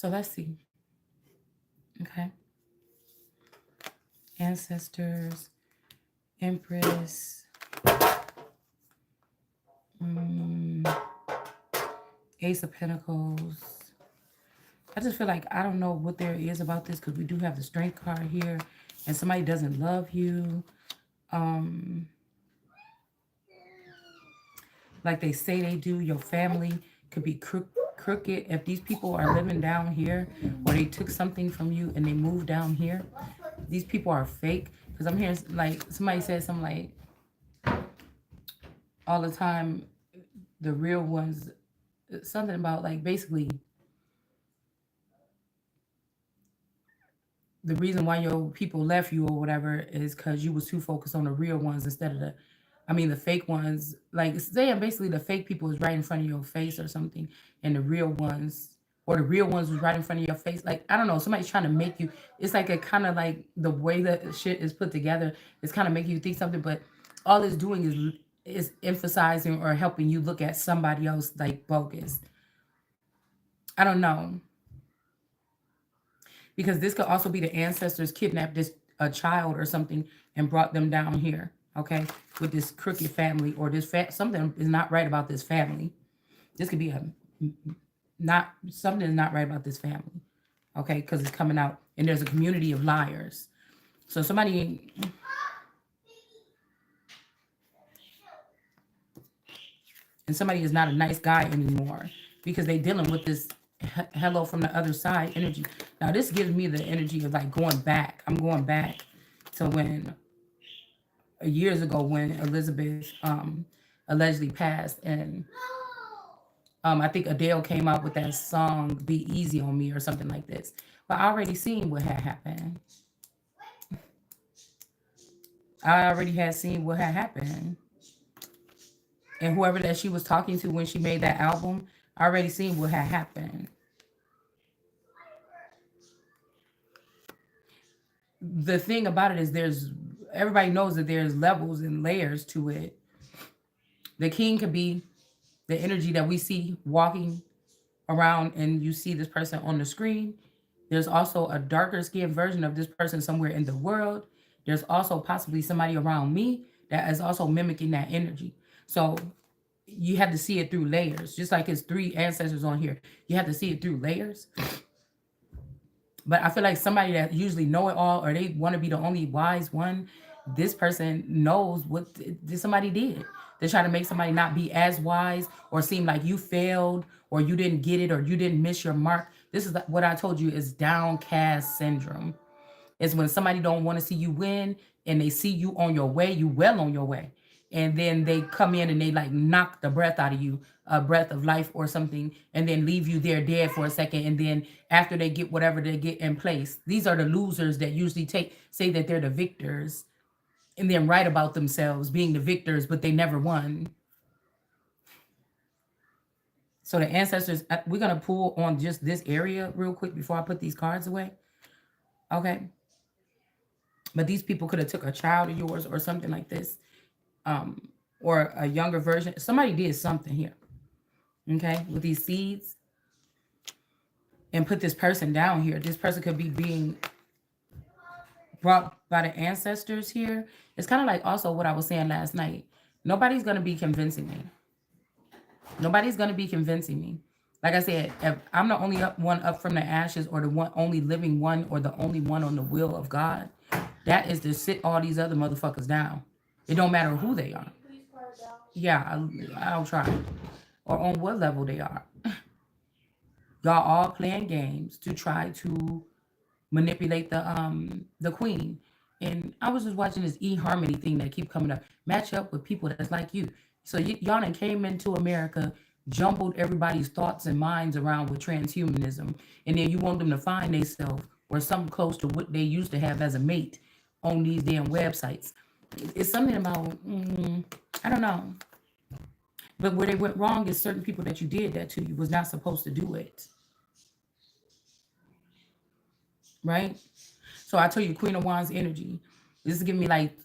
So let's see. Okay. Ancestors, Empress, mm, Ace of Pentacles. I just feel like I don't know what there is about this because we do have the Strength card here, and somebody doesn't love you. Um, like they say they do. Your family could be crooked. If these people are living down here or they took something from you and they moved down here, these people are fake. Because I'm hearing like somebody said something like all the time, the real ones, something about like basically the reason why your people left you or whatever is because you was too focused on the real ones instead of the fake ones. Like saying basically the fake people is right in front of your face or something, and the real ones, or the real ones was right in front of your face. Like I don't know, somebody's trying to make you. It's like a kind of like the way that shit is put together is kind of making you think something, but all it's doing is emphasizing or helping you look at somebody else like bogus. I don't know, because this could also be the ancestors kidnapped this a child or something and brought them down here. Okay, with this crooked family or this something is not right about this family. This could be a not something is not right about this family. Okay, because it's coming out and there's a community of liars. So somebody is not a nice guy anymore because they dealing with this hello from the other side energy. Now this gives me the energy of like going back. I'm going back to when years ago when Elizabeth allegedly passed, and I think Adele came out with that song "Be Easy on Me" or something like this. But I already seen what had happened. I already had seen what had happened, and whoever that she was talking to when she made that album, I already seen what had happened. The thing about it is, there's everybody knows that there's levels and layers to it. The king could be the energy that we see walking around and you see this person on the screen. There's also a darker skinned version of this person somewhere in the world. There's also possibly somebody around me that is also mimicking that energy. So you have to see it through layers, just like it's three ancestors on here. You have to see it through layers. But I feel like somebody that usually know it all or they want to be the only wise one, this person knows what somebody did. They try to make somebody not be as wise or seem like you failed or you didn't get it or you didn't miss your mark. This is what I told you is downcast syndrome. It's when somebody don't want to see you win and they see you on your way, you well on your way. And then they come in and they like knock the breath out of you, a breath of life or something, and then leave you there dead for a second. And then after they get whatever they get in place, these are the losers that usually say that they're the victors and then write about themselves being the victors, but they never won. So the ancestors, we're gonna pull on just this area real quick before I put these cards away. Okay. But these people could have took a child of yours or something like this, um, or a younger version. Somebody did something here, okay, with these seeds and put this person down here. This person could be being brought by the ancestors here. It's kind of like also what I was saying last night. Nobody's gonna be convincing me. Nobody's gonna be convincing me. Like I said, if I'm the only one up from the ashes, or the one only living one, or the only one on the will of God, that is to sit all these other motherfuckers down. It don't matter who they are. Yeah, I'll try. Or on what level they are. Y'all all playing games to try to manipulate the queen. And I was just watching this eHarmony thing that keep coming up. Match up with people that's like you. So y'all done came into America, jumbled everybody's thoughts and minds around with transhumanism, and then you want them to find themselves or something close to what they used to have as a mate on these damn websites. It's something about I don't know. But where they went wrong is certain people that you did that to you was not supposed to do it, right? So I tell you, Queen of Wands energy. This is giving me like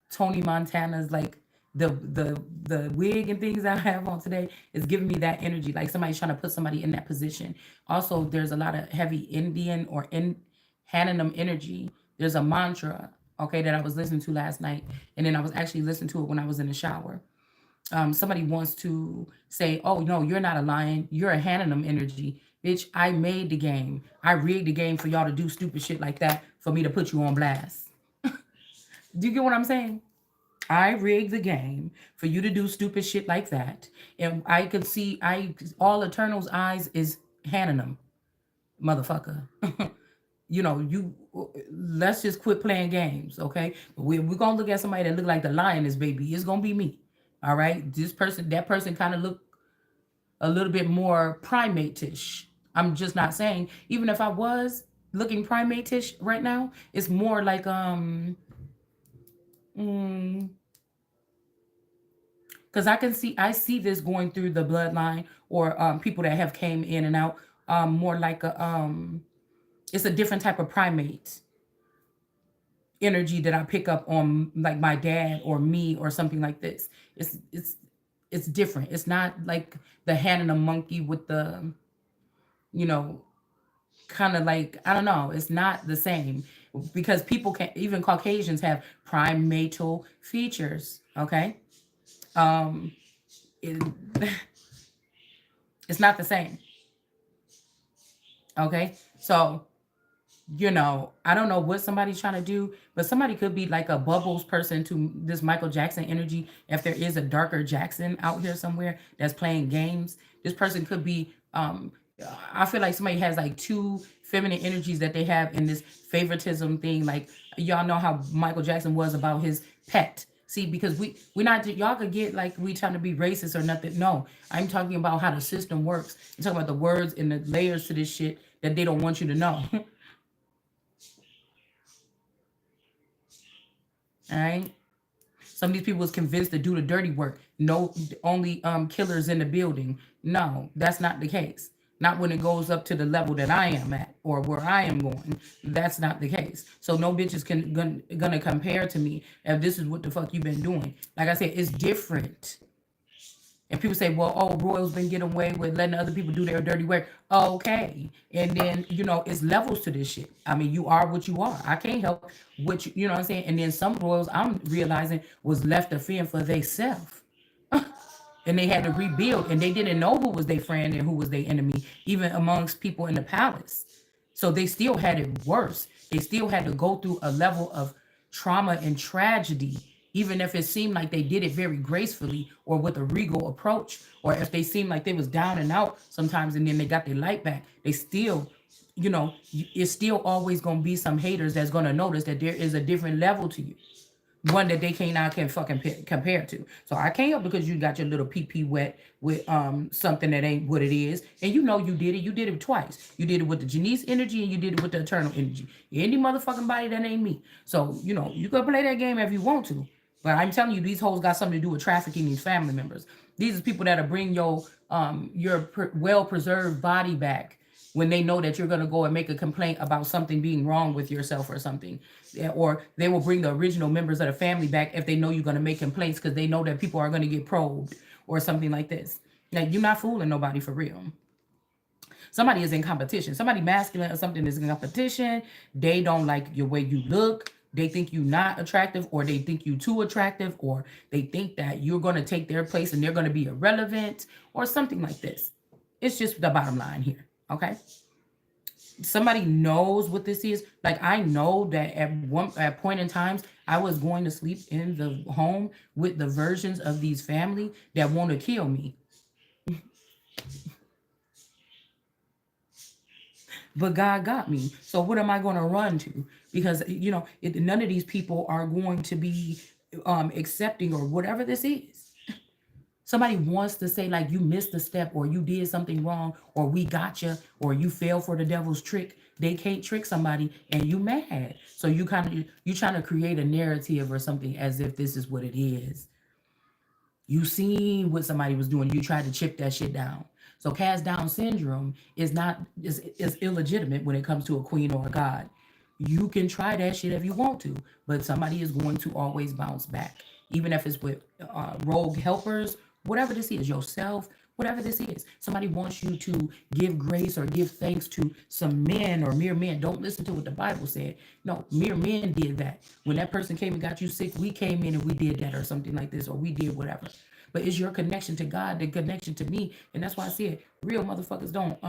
Tony Montana's like The wig and things I have on today is giving me that energy, like somebody's trying to put somebody in that position. Also, there's a lot of heavy Indian or in Hananam energy. There's a mantra, okay, that I was listening to last night, and then I was actually listening to it when I was in the shower. Somebody wants to say, "Oh no, you're not a lion. You're a Hananam energy, bitch. I made the game. I rigged the game for y'all to do stupid shit like that for me to put you on blast." Do you get what I'm saying? I rigged the game for you to do stupid shit like that, and I could see I all Eternal's eyes is Hananam, motherfucker. You let's just quit playing games, okay? We're gonna look at somebody that look like the lioness baby. It's gonna be me. All right. That person kind of look a little bit more primate-ish. I'm just not saying, even if I was looking primate-ish right now, it's more like mm, because I see this going through the bloodline or people that have came in and out, more like a it's a different type of primate energy that I pick up on, like my dad or me or something like this. It's different. It's not like the hand and the monkey with the, you know, kind of like, I don't know. It's not the same because people can, even Caucasians have primatal features. Okay, um, it, it's not the same. Okay, so I don't know what somebody's trying to do, but somebody could be like a Bubbles person to this Michael Jackson energy. If there is a darker Jackson out here somewhere that's playing games, this person could be. I feel like somebody has like two feminine energies that they have in this favoritism thing. Like y'all know how Michael Jackson was about his pet. See, because we not y'all could get like we trying to be racist or nothing. No, I'm talking about how the system works. I'm talking about the words and the layers to this shit that they don't want you to know. All right. Some of these people was convinced to do the dirty work. No, only killers in the building. No, that's not the case. Not when it goes up to the level that I am at or where I am going. That's not the case. So no bitches gonna compare to me if this is what the fuck you been doing. Like I said, it's different. And people say, well, oh, Royals been getting away with letting other people do their dirty work. Okay. And then, it's levels to this shit. I mean, you are what you are. I can't help what you know what I'm saying? And then some Royals, I'm realizing, was left to fend for theyself. And they had to rebuild. And they didn't know who was their friend and who was their enemy, even amongst people in the palace. So they still had it worse. They still had to go through a level of trauma and tragedy, even if it seemed like they did it very gracefully or with a regal approach, or if they seemed like they was down and out sometimes and then they got their light back. They still, it's still always going to be some haters that's going to notice that there is a different level to you, one that they can fucking compare to. So I can't help because you got your little pee wet with something that ain't what it is, and you did it. You did it twice. You did it with the Janice energy, and you did it with the Eternal energy. Any motherfucking body that ain't me. So you can play that game if you want to, but I'm telling you, these hoes got something to do with trafficking these family members. These are people that'll bring your well preserved body back when they know that you're going to go and make a complaint about something being wrong with yourself or something. Or they will bring the original members of the family back if they know you're going to make complaints because they know that people are going to get probed or something like this. Now, you're not fooling nobody for real. Somebody is in competition. Somebody masculine or something is in competition. They don't like your way you look. They think you're not attractive, or they think you too attractive, or they think that you're going to take their place and they're going to be irrelevant or something like this. It's just the bottom line here. Okay. Somebody knows what this is. Like I know that at point in times I was going to sleep in the home with the versions of these family that want to kill me. But God got me. So what am I going to run to? Because none of these people are going to be accepting or whatever this is. Somebody wants to say like you missed a step or you did something wrong or we got you or you fell for the devil's trick. They can't trick somebody and you mad. So you trying to create a narrative or something as if this is what it is. You seen what somebody was doing. You tried to chip that shit down. So cast down syndrome is illegitimate when it comes to a queen or a god. You can try that shit if you want to, but somebody is going to always bounce back. even if it's with rogue helpers, whatever this is, yourself, whatever this is. Somebody wants you to give grace or give thanks to some men or mere men. Don't listen to what the Bible said. No, mere men did that. When that person came and got you sick, we came in and we did that or something like this, or we did whatever. But it's your connection to God, the connection to me. And that's why I said real motherfuckers don't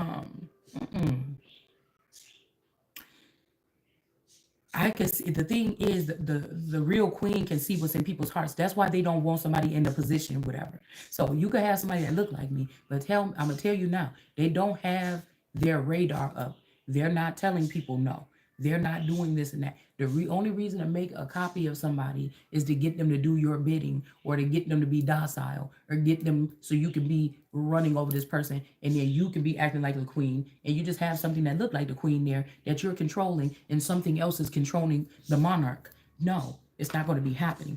I can see the thing is the real queen can see what's in people's hearts. That's why they don't want somebody in the position, whatever. So you could have somebody that look like me, but I'm gonna tell you now, they don't have their radar up. They're not telling people no. They're not doing this and that. The only reason to make a copy of somebody is to get them to do your bidding or to get them to be docile or get them so you can be running over this person and then you can be acting like the queen and you just have something that looked like the queen there that you're controlling and something else is controlling the monarch. No, it's not going to be happening.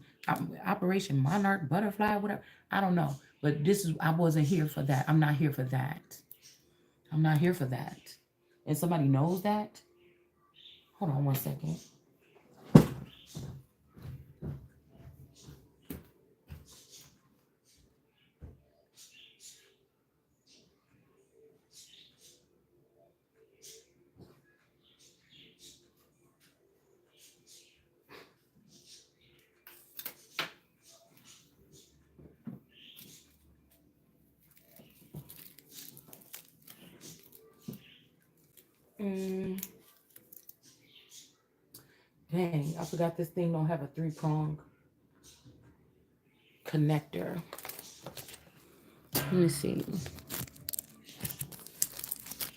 Operation Monarch, Butterfly, whatever. I don't know. But I wasn't here for that. I'm not here for that. I'm not here for that. And somebody knows that. Hold on one second. Dang, I forgot this thing don't have a 3-prong connector. Let me see.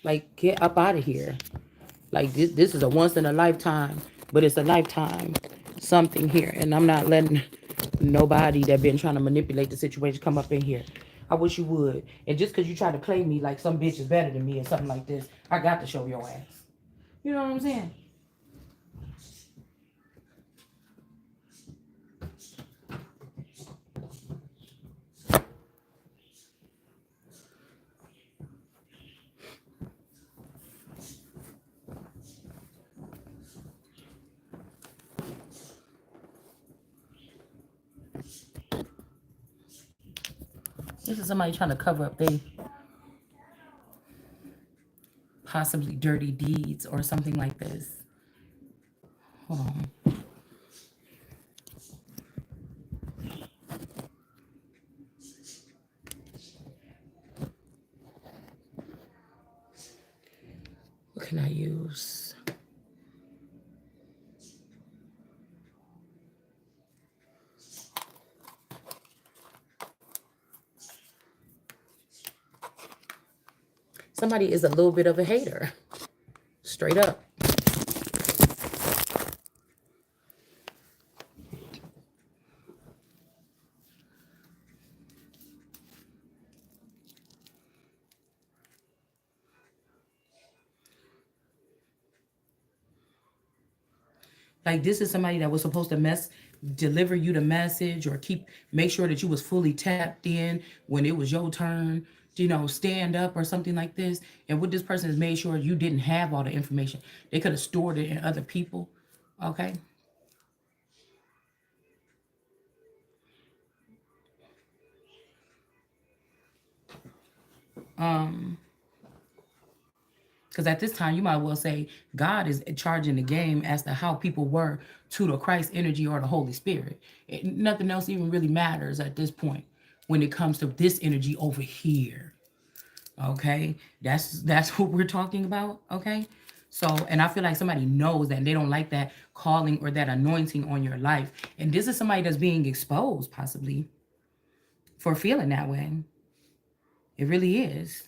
Like, get up out of here. Like, this is a once in a lifetime, but it's a lifetime something here. And I'm not letting nobody that been trying to manipulate the situation come up in here. I wish you would. And just because you try to play me like some bitch is better than me or something like this, I got to show your ass. You know what I'm saying? This is somebody trying to cover up their possibly dirty deeds or something like this. Hold on. What can I use? Somebody is a little bit of a hater. Straight up. Like, this is somebody that was supposed to deliver you the message or make sure that you was fully tapped in when it was your turn to, stand up or something like this. And what this person has made sure you didn't have all the information. They could have stored it in other people. Okay. Because at this time, you might well say God is charging the game as to how people were to the Christ energy or the Holy Spirit. Nothing else even really matters at this point when it comes to this energy over here. Okay, that's what we're talking about. Okay, so, and I feel like somebody knows that and they don't like that calling or that anointing on your life. And this is somebody that's being exposed possibly for feeling that way. It really is.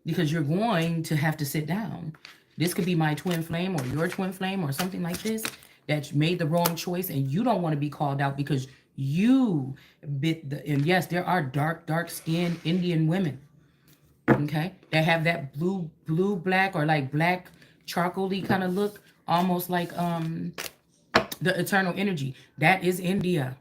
Because you're going to have to sit down. This could be my twin flame or your twin flame or something like this that made the wrong choice and you don't want to be called out because you and yes, there are dark skinned Indian women, okay, that have that blue, black or like black charcoaly kind of look, almost like the eternal energy. That is India.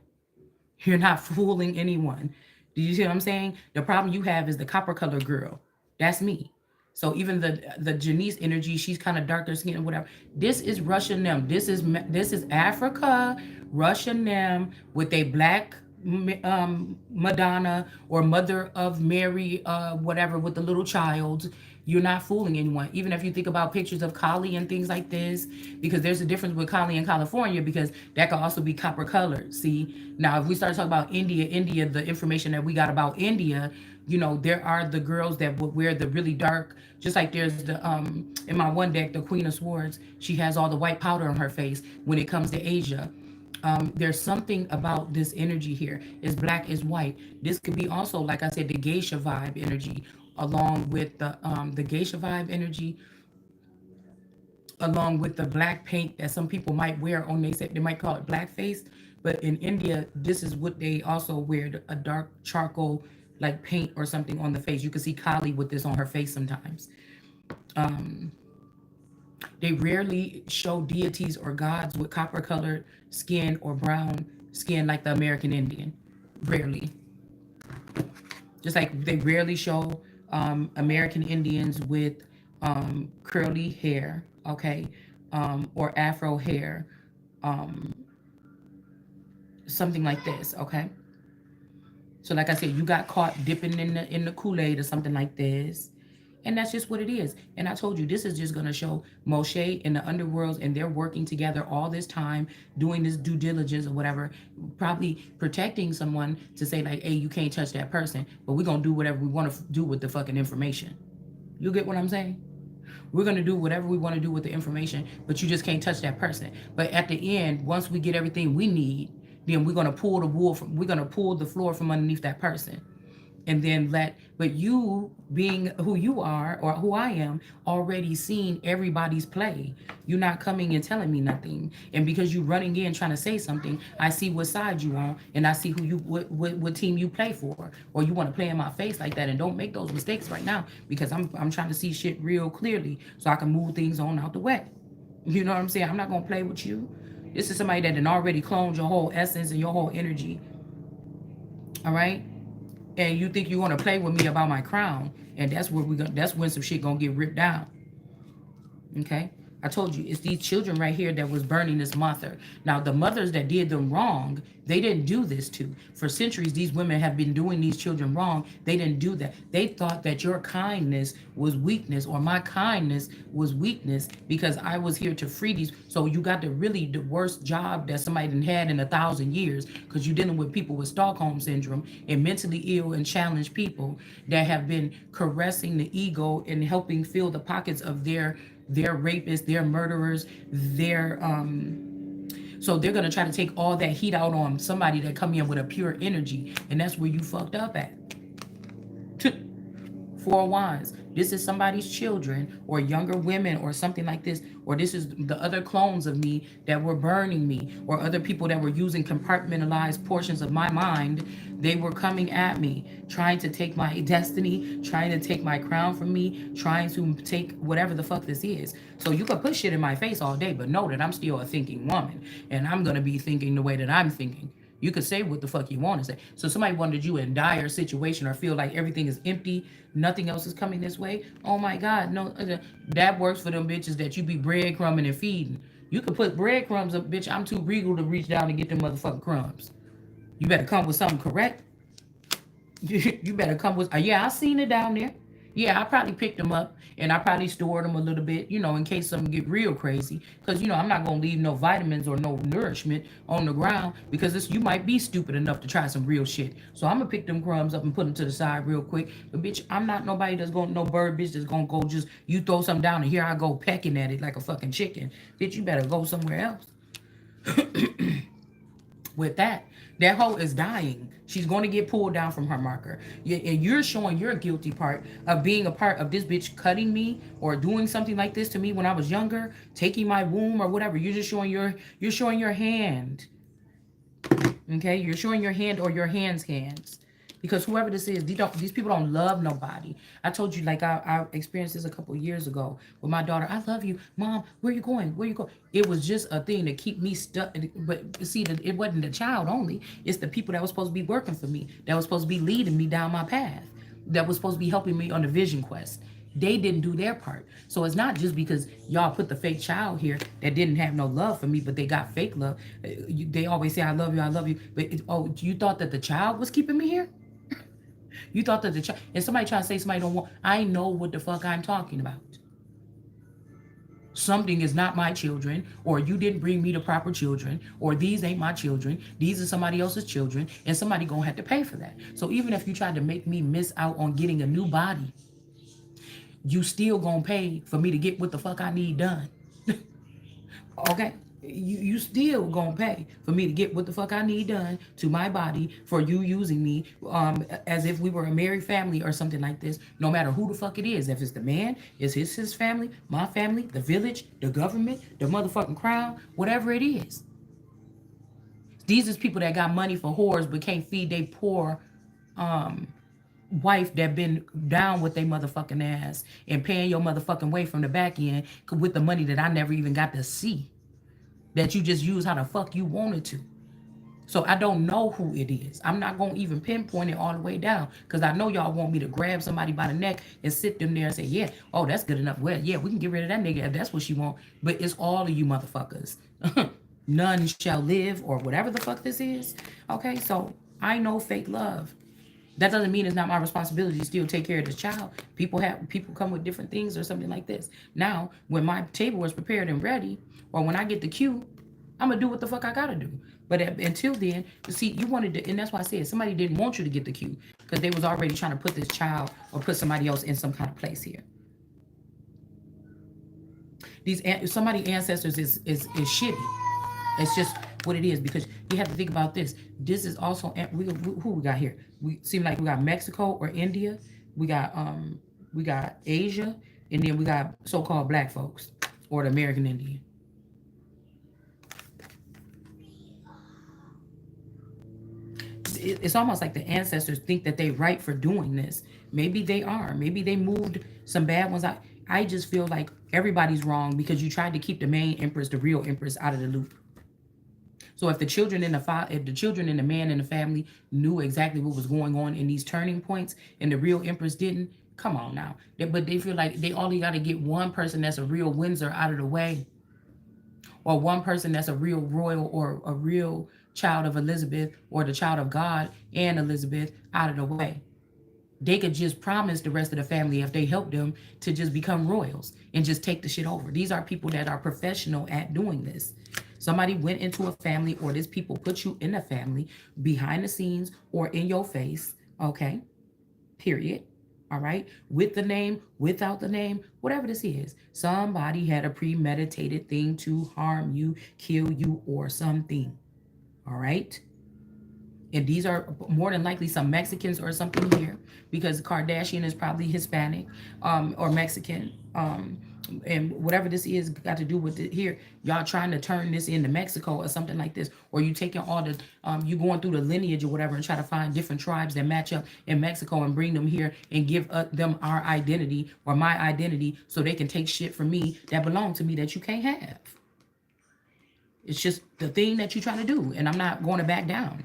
You're not fooling anyone. Do you see what I'm saying? The problem you have is the copper color girl. That's me. So even the Janice energy, she's kind of darker skin or whatever. This is Russian them. This is Africa, Russian them with a black Madonna or Mother of Mary, whatever, with the little child. You're not fooling anyone. Even if you think about pictures of Kali and things like this, because there's a difference with Kali in California, because that could also be copper colored. See, now if we start talking about India, the information that we got about India, there are the girls that would wear the really dark, just like there's the in my one deck, the Queen of Swords. She has all the white powder on her face when it comes to Asia. There's something about this energy here. It's black, is white. This could be also, like I said, the geisha vibe energy, along with the geisha vibe energy, along with the black paint that some people might wear on they might call it blackface, but in India, this is what they also wear, a dark charcoal like paint or something on the face. You can see Kali with this on her face sometimes. Um, they rarely show deities or gods with copper colored skin or brown skin like the American Indian. Rarely. Just like they rarely show American Indians with curly hair, okay, or Afro hair, um, something like this, okay. So, like I said, you got caught dipping in the Kool-Aid or something like this. And that's just what it is. And I told you, this is just going to show Moshe and the underworlds, and they're working together all this time, doing this due diligence or whatever, probably protecting someone to say, like, hey, you can't touch that person, but we're going to do whatever we want to do with the fucking information. You get what I'm saying? We're going to do whatever we want to do with the information, but you just can't touch that person. But at the end, once we get everything we need, then we're going to pull we're going to pull the floor from underneath that person. And then but you being who you are or who I am, already seen everybody's play. You're not coming and telling me nothing. And because you running in trying to say something, I see what side you on, and I see what team you play for. Or you want to play in my face like that. And don't make those mistakes right now, because I'm trying to see shit real clearly so I can move things on out the way. You know what I'm saying? I'm not going to play with you. This is somebody that had already cloned your whole essence and your whole energy. All right? And you think you want to play with me about my crown, and that's when some shit gonna get ripped down. Okay, I told you, it's these children right here that was burning this mother. Now, the mothers that did them wrong, they didn't do this to. For centuries, these women have been doing these children wrong. They didn't do that. They thought that your kindness was weakness, or my kindness was weakness, because I was here to free these. So you got the worst job that somebody done had in 1,000 years, because you're dealing with people with Stockholm syndrome and mentally ill and challenged people that have been caressing the ego and helping fill the pockets of their rapists, their murderers, so they're gonna try to take all that heat out on somebody that come in with a pure energy, and that's where you fucked up at. Four Wands. This is somebody's children or younger women or something like this, or this is the other clones of me that were burning me, or other people that were using compartmentalized portions of my mind. They were coming at me, trying to take my destiny, trying to take my crown from me, trying to take whatever the fuck this is. So you can put shit in my face all day, but know that I'm still a thinking woman, and I'm gonna be thinking the way that I'm thinking. You could say what the fuck you want to say. So somebody wanted you in dire situation or feel like everything is empty, nothing else is coming this way. Oh my God, no, that works for them bitches that you be breadcrumbing and feeding. You could put breadcrumbs up, bitch. I'm too regal to reach down and get them motherfucking crumbs. You better come with something correct. You better come with, yeah, I seen it down there. Yeah, I probably picked them up and I probably stored them a little bit, in case something get real crazy. Because, I'm not going to leave no vitamins or no nourishment on the ground, because you might be stupid enough to try some real shit. So I'm going to pick them crumbs up and put them to the side real quick. But, bitch, I'm not nobody that's going to, no bird bitch that's going to go just, you throw something down and here I go pecking at it like a fucking chicken. Bitch, you better go somewhere else. With that hoe is dying. She's going to get pulled down from her marker. And you're showing your guilty part of being a part of this bitch cutting me or doing something like this to me when I was younger, taking my womb or whatever. You're just showing your hand. Okay? You're showing your hand or your hands. Because whoever this is, these people don't love nobody. I told you, like, I experienced this a couple of years ago with my daughter. I love you. Mom, where you going? Where you going? It was just a thing to keep me stuck. But see, it wasn't the child only. It's the people that was supposed to be working for me, that was supposed to be leading me down my path, that was supposed to be helping me on the vision quest. They didn't do their part. So it's not just because y'all put the fake child here that didn't have no love for me, but they got fake love. They always say, I love you, I love you. But, oh, you thought that the child was keeping me here? You thought that the child, and somebody trying to say somebody don't want, I know what the fuck I'm talking about. Something is not my children, or you didn't bring me the proper children, or these ain't my children, these are somebody else's children, and somebody gonna have to pay for that. So even if you tried to make me miss out on getting a new body, you still gonna pay for me to get what the fuck I need done. Okay? You still gonna pay for me to get what the fuck I need done to my body for you using me as if we were a married family or something like this. No matter who the fuck it is, if it's the man, it's his family, my family, the village, the government, the motherfucking crown, whatever it is. These is people that got money for whores but can't feed their poor wife that been down with their motherfucking ass and paying your motherfucking way from the back end with the money that I never even got to see. That you just use how the fuck you wanted to. So I don't know who it is. I'm not going to even pinpoint it all the way down because I know y'all want me to grab somebody by the neck and sit them there and say, yeah, oh, that's good enough. Well, yeah, we can get rid of that nigga if that's what she want. But it's all of you motherfuckers. None shall live or whatever the fuck this is. Okay, so I know fake love. That doesn't mean it's not my responsibility to still take care of this child. People come with different things or something like this. Now, when my table is prepared and ready, or when I get the cue, I'm gonna do what the fuck I gotta do. But until then, see, you wanted to, and that's why I said somebody didn't want you to get the cue because they was already trying to put this child or put somebody else in some kind of place here. These somebody ancestors is shitty. It's just what it is because you have to think about this. This is also who we got here. We seem like we got Mexico or India. We got Asia, and then we got so-called black folks or the American Indian. It's almost like the ancestors think that they right for doing this. Maybe they are. Maybe they moved some bad ones out. I just feel like everybody's wrong because you tried to keep the main empress, the real empress, out of the loop. So if the children and the man in the family knew exactly what was going on in these turning points, and the real empress didn't, come on now. But they feel like they only got to get one person that's a real Windsor out of the way, or one person that's a real royal or a real child of Elizabeth or the child of God and Elizabeth out of the way. They could just promise the rest of the family if they help them to just become royals and just take the shit over. These are people that are professional at doing this. Somebody went into a family, or these people put you in a family behind the scenes or in your face, okay? Period. All right? With the name, without the name, whatever this is. Somebody had a premeditated thing to harm you, kill you, or something. All right? And these are more than likely some Mexicans or something here because Kardashian is probably Hispanic or Mexican. And whatever this is got to do with it here, y'all trying to turn this into Mexico or something like this, or you taking all the you going through the lineage or whatever and try to find different tribes that match up in Mexico and bring them here and give them our identity or my identity so they can take shit from me that belong to me that you can't have. It's just the thing that you're trying to do, and I'm not going to back down.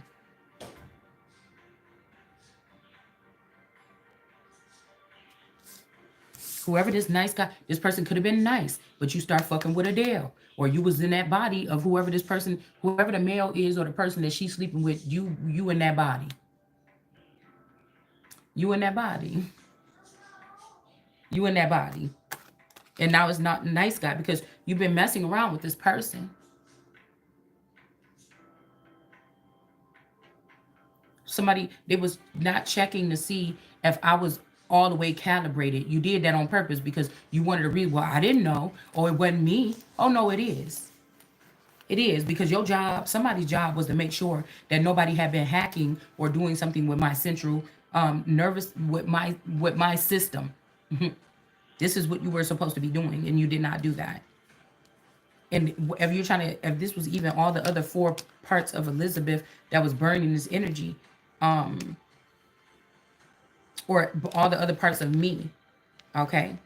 Whoever this nice guy, this person could have been nice, but you start fucking with Adele, or you was in that body of whoever this person, whoever the male is, or the person that she's sleeping with, you in that body. You in that body. You in that body. And now it's not a nice guy because you've been messing around with this person. Somebody, they was not checking to see if I was all the way calibrated. You did that on purpose because you wanted to read. Well, I didn't know. Oh, it wasn't me. Oh, no, it is. It is because your job, somebody's job was to make sure that nobody had been hacking or doing something with my central nervous, with my system. This is what you were supposed to be doing, and you did not do that. And if you're trying to, if this was even all the other 4 parts of Elizabeth that was burning this energy, or all the other parts of me, okay?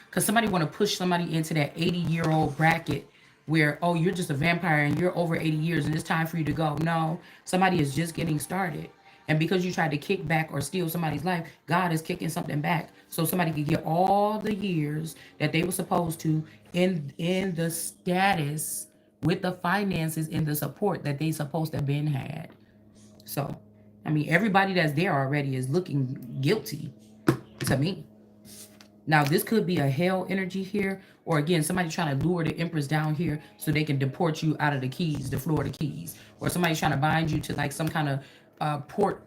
Because somebody want to push somebody into that 80-year-old bracket where, oh, you're just a vampire and you're over 80 years and it's time for you to go. No, somebody is just getting started. And because you tried to kick back or steal somebody's life, God is kicking something back so somebody could get all the years that they were supposed to in the status with the finances and the support that they supposed to have been had. So, I mean, everybody that's there already is looking guilty to me. Now, this could be a hell energy here, or again, somebody trying to lure the Empress down here so they can deport you out of the Keys, the Florida Keys, or somebody trying to bind you to like some kind of port.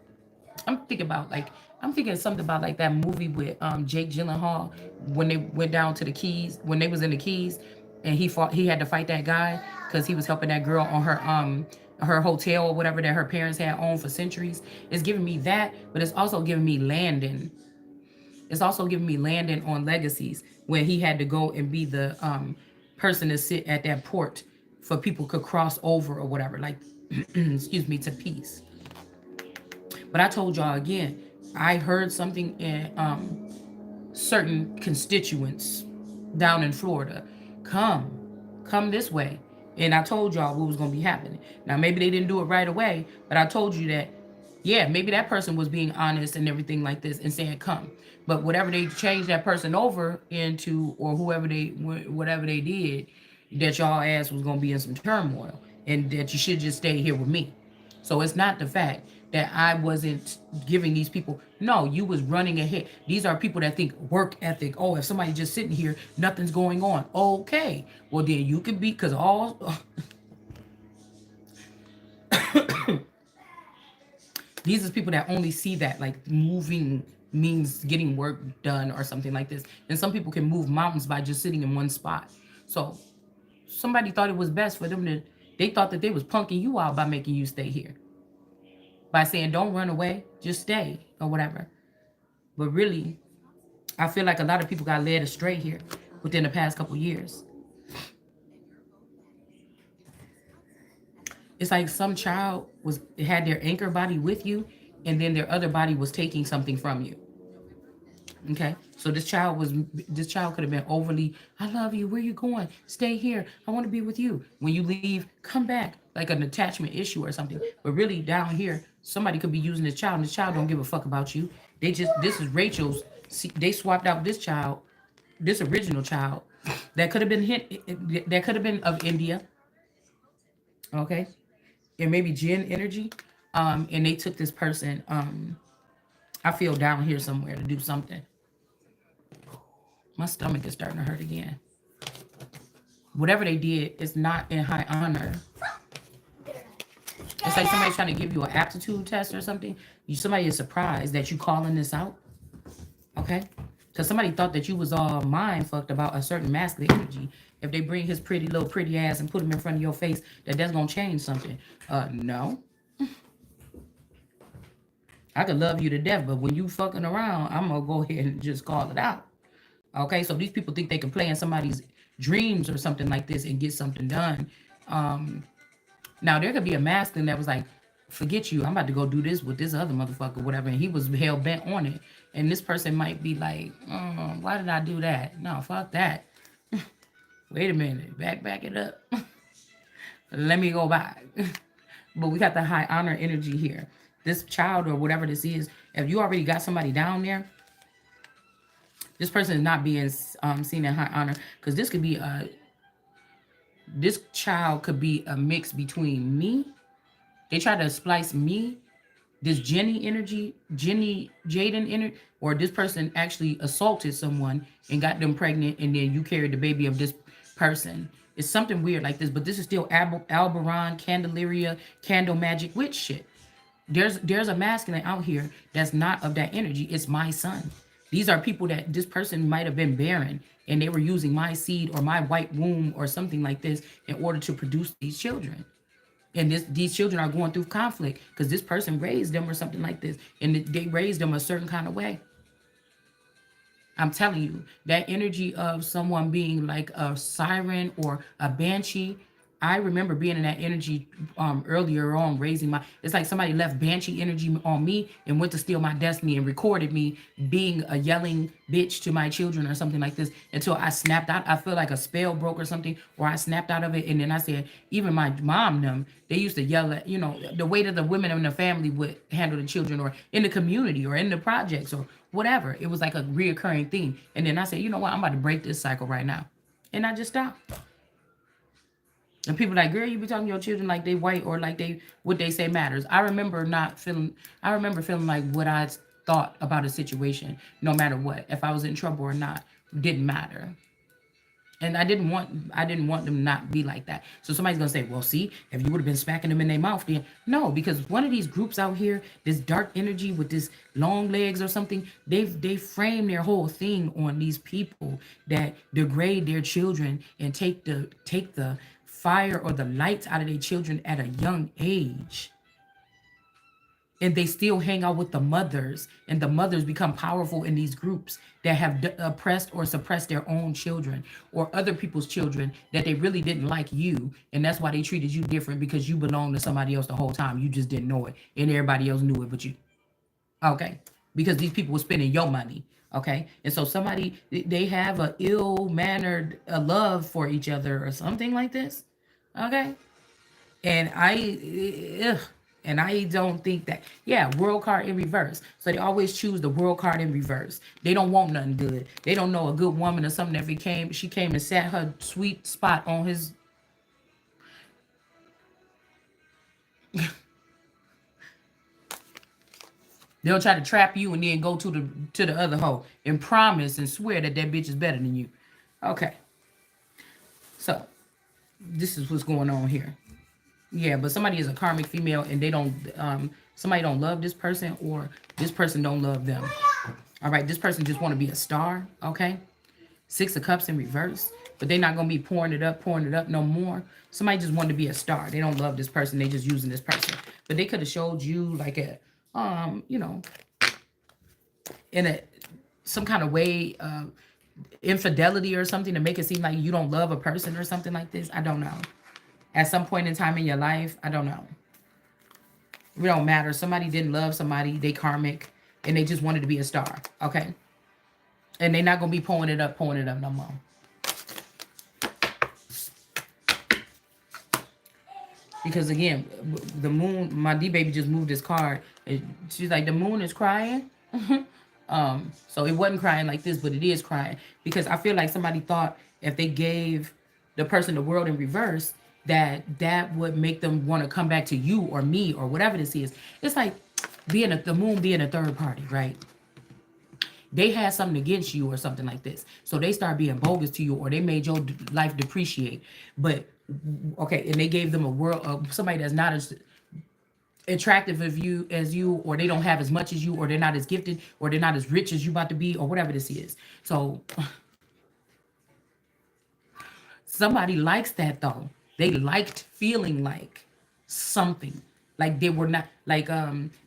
I'm thinking something about like that movie with Jake Gyllenhaal when they went down to the Keys, when they was in the Keys, and he had to fight that guy because he was helping that girl on her hotel or whatever that her parents had owned for centuries. It's giving me that, but it's also giving me Landon. It's also giving me Landon on Legacies when he had to go and be the person to sit at that port for people could cross over or whatever, like excuse me, to peace. But I told y'all again, I heard something in certain constituents down in Florida. Come, come this way. And I told y'all what was going to be happening. Now, maybe they didn't do it right away, but I told you that, yeah, maybe that person was being honest and everything like this and saying, come. But whatever they changed that person over into, or whatever they did, that y'all ass was going to be in some turmoil and that you should just stay here with me. So it's not the fact that I wasn't giving these people. No, you was running ahead. These are people that think work ethic. Oh, if somebody just sitting here, nothing's going on. Okay, well then you could be, because all these are people that only see that like moving means getting work done or something like this. And some people can move mountains by just sitting in one spot. So somebody thought it was best for them to. They thought that they was punking you out by making you stay here, by saying don't run away, just stay or whatever. But really, I feel like a lot of people got led astray here within the past couple years. It's like some child was had their anchor body with you, and then their other body was taking something from you. Okay, so this child could have been overly, I love you, where you going, stay here, I want to be with you. When you leave, come back, like an attachment issue or something. But really down here, somebody could be using this child, and this child don't give a fuck about you. This is Rachel's. They swapped out this child, this original child that could have been that could have been of India. Okay, and maybe Jinn energy. And they took this person, I feel down here somewhere to do something. My stomach is starting to hurt again. Whatever they did is not in high honor. It's like somebody's trying to give you an aptitude test or something. Somebody is surprised that you calling this out. Okay? Because somebody thought that you was all mind fucked about a certain masculine energy. If they bring his pretty ass and put him in front of your face, that's gonna change something. No. I could love you to death, but when you fucking around, I'm gonna go ahead and just call it out. Okay, so these people think they can play in somebody's dreams or something like this and get something done. Um, Now there could be a masculine that was like, forget you, I'm about to go do this with this other motherfucker, whatever, and he was hell bent on it. And this person might be like, why did I do that? No, fuck that. Wait a minute, back it up. Let me go back. But we got the high honor energy here. This child or whatever this is, if you already got somebody down there, this person is not being seen in high honor, because this child could be a mix between me. They try to splice me, this Jenny Jaden energy, or this person actually assaulted someone and got them pregnant, and then you carried the baby of this person. It's something weird like this, but this is still Alberon, Candelaria, Candle Magic witch shit. There's a masculine out here that's not of that energy. It's my son. These are people that this person might have been barren, and they were using my seed or my white womb or something like this in order to produce these children. And these children are going through conflict because this person raised them or something like this, and they raised them a certain kind of way. I'm telling you, that energy of someone being like a siren or a banshee, I remember being in that energy earlier on, raising my. It's like somebody left banshee energy on me and went to steal my destiny and recorded me being a yelling bitch to my children or something like this until I snapped out. I feel like a spell broke or something, or I snapped out of it. And then I said, even my mom, them, they used to yell at, the way that the women in the family would handle the children or in the community or in the projects or whatever. It was like a reoccurring thing. And then I said, you know what? I'm about to break this cycle right now. And I just stopped. And people like, girl, you be talking to your children like they white or like they what they say matters. I remember feeling like what I thought about a situation, no matter what. If I was in trouble or not, didn't matter. And I didn't want them to not be like that. So somebody's gonna say, well, see, if you would have been smacking them in their mouth, then no, because one of these groups out here, this dark energy with this long legs or something, they frame their whole thing on these people that degrade their children and take the fire or the lights out of their children at a young age, and they still hang out with the mothers, and the mothers become powerful in these groups that have oppressed or suppressed their own children or other people's children that they really didn't like you, and that's why they treated you different because you belonged to somebody else the whole time. You just didn't know it, and everybody else knew it but you. Okay, because these people were spending your money. Okay, and so somebody, they have a ill mannered love for each other or something like this. Okay, and I don't think that, yeah, world card in reverse. So they always choose the world card in reverse. They don't want nothing good. They don't know a good woman or something. If she came and sat her sweet spot on his. They'll try to trap you and then go to the other hoe and promise and swear that that bitch is better than you. Okay, so this is what's going on here. Yeah, but somebody is a karmic female and they don't somebody don't love this person, or this person don't love them. All right, this person just want to be a star, okay? Six of Cups in reverse, but they're not going to be pouring it up no more. Somebody just wanted to be a star. They don't love this person. They just using this person. But they could have showed you like a in a some kind of way infidelity or something to make it seem like you don't love a person or something like this. I don't know. At some point in time in your life, I don't know. It don't matter. Somebody didn't love somebody, they karmic, and they just wanted to be a star. Okay. And they're not gonna be pouring it up no more. Because again, the moon, my D baby just moved his card. She's like, the moon is crying. So it wasn't crying like this, but it is crying. Because I feel like somebody thought if they gave the person the world in reverse, that would make them want to come back to you or me or whatever this is. It's like the moon being a third party, right? They had something against you or something like this, so they start being bogus to you, or they made your life depreciate. But okay, and they gave them a world of somebody that's not as attractive as you, or they don't have as much as you, or they're not as gifted, or they're not as rich as you about to be, or whatever this is. So somebody likes that though. They liked feeling like something. Like they were not like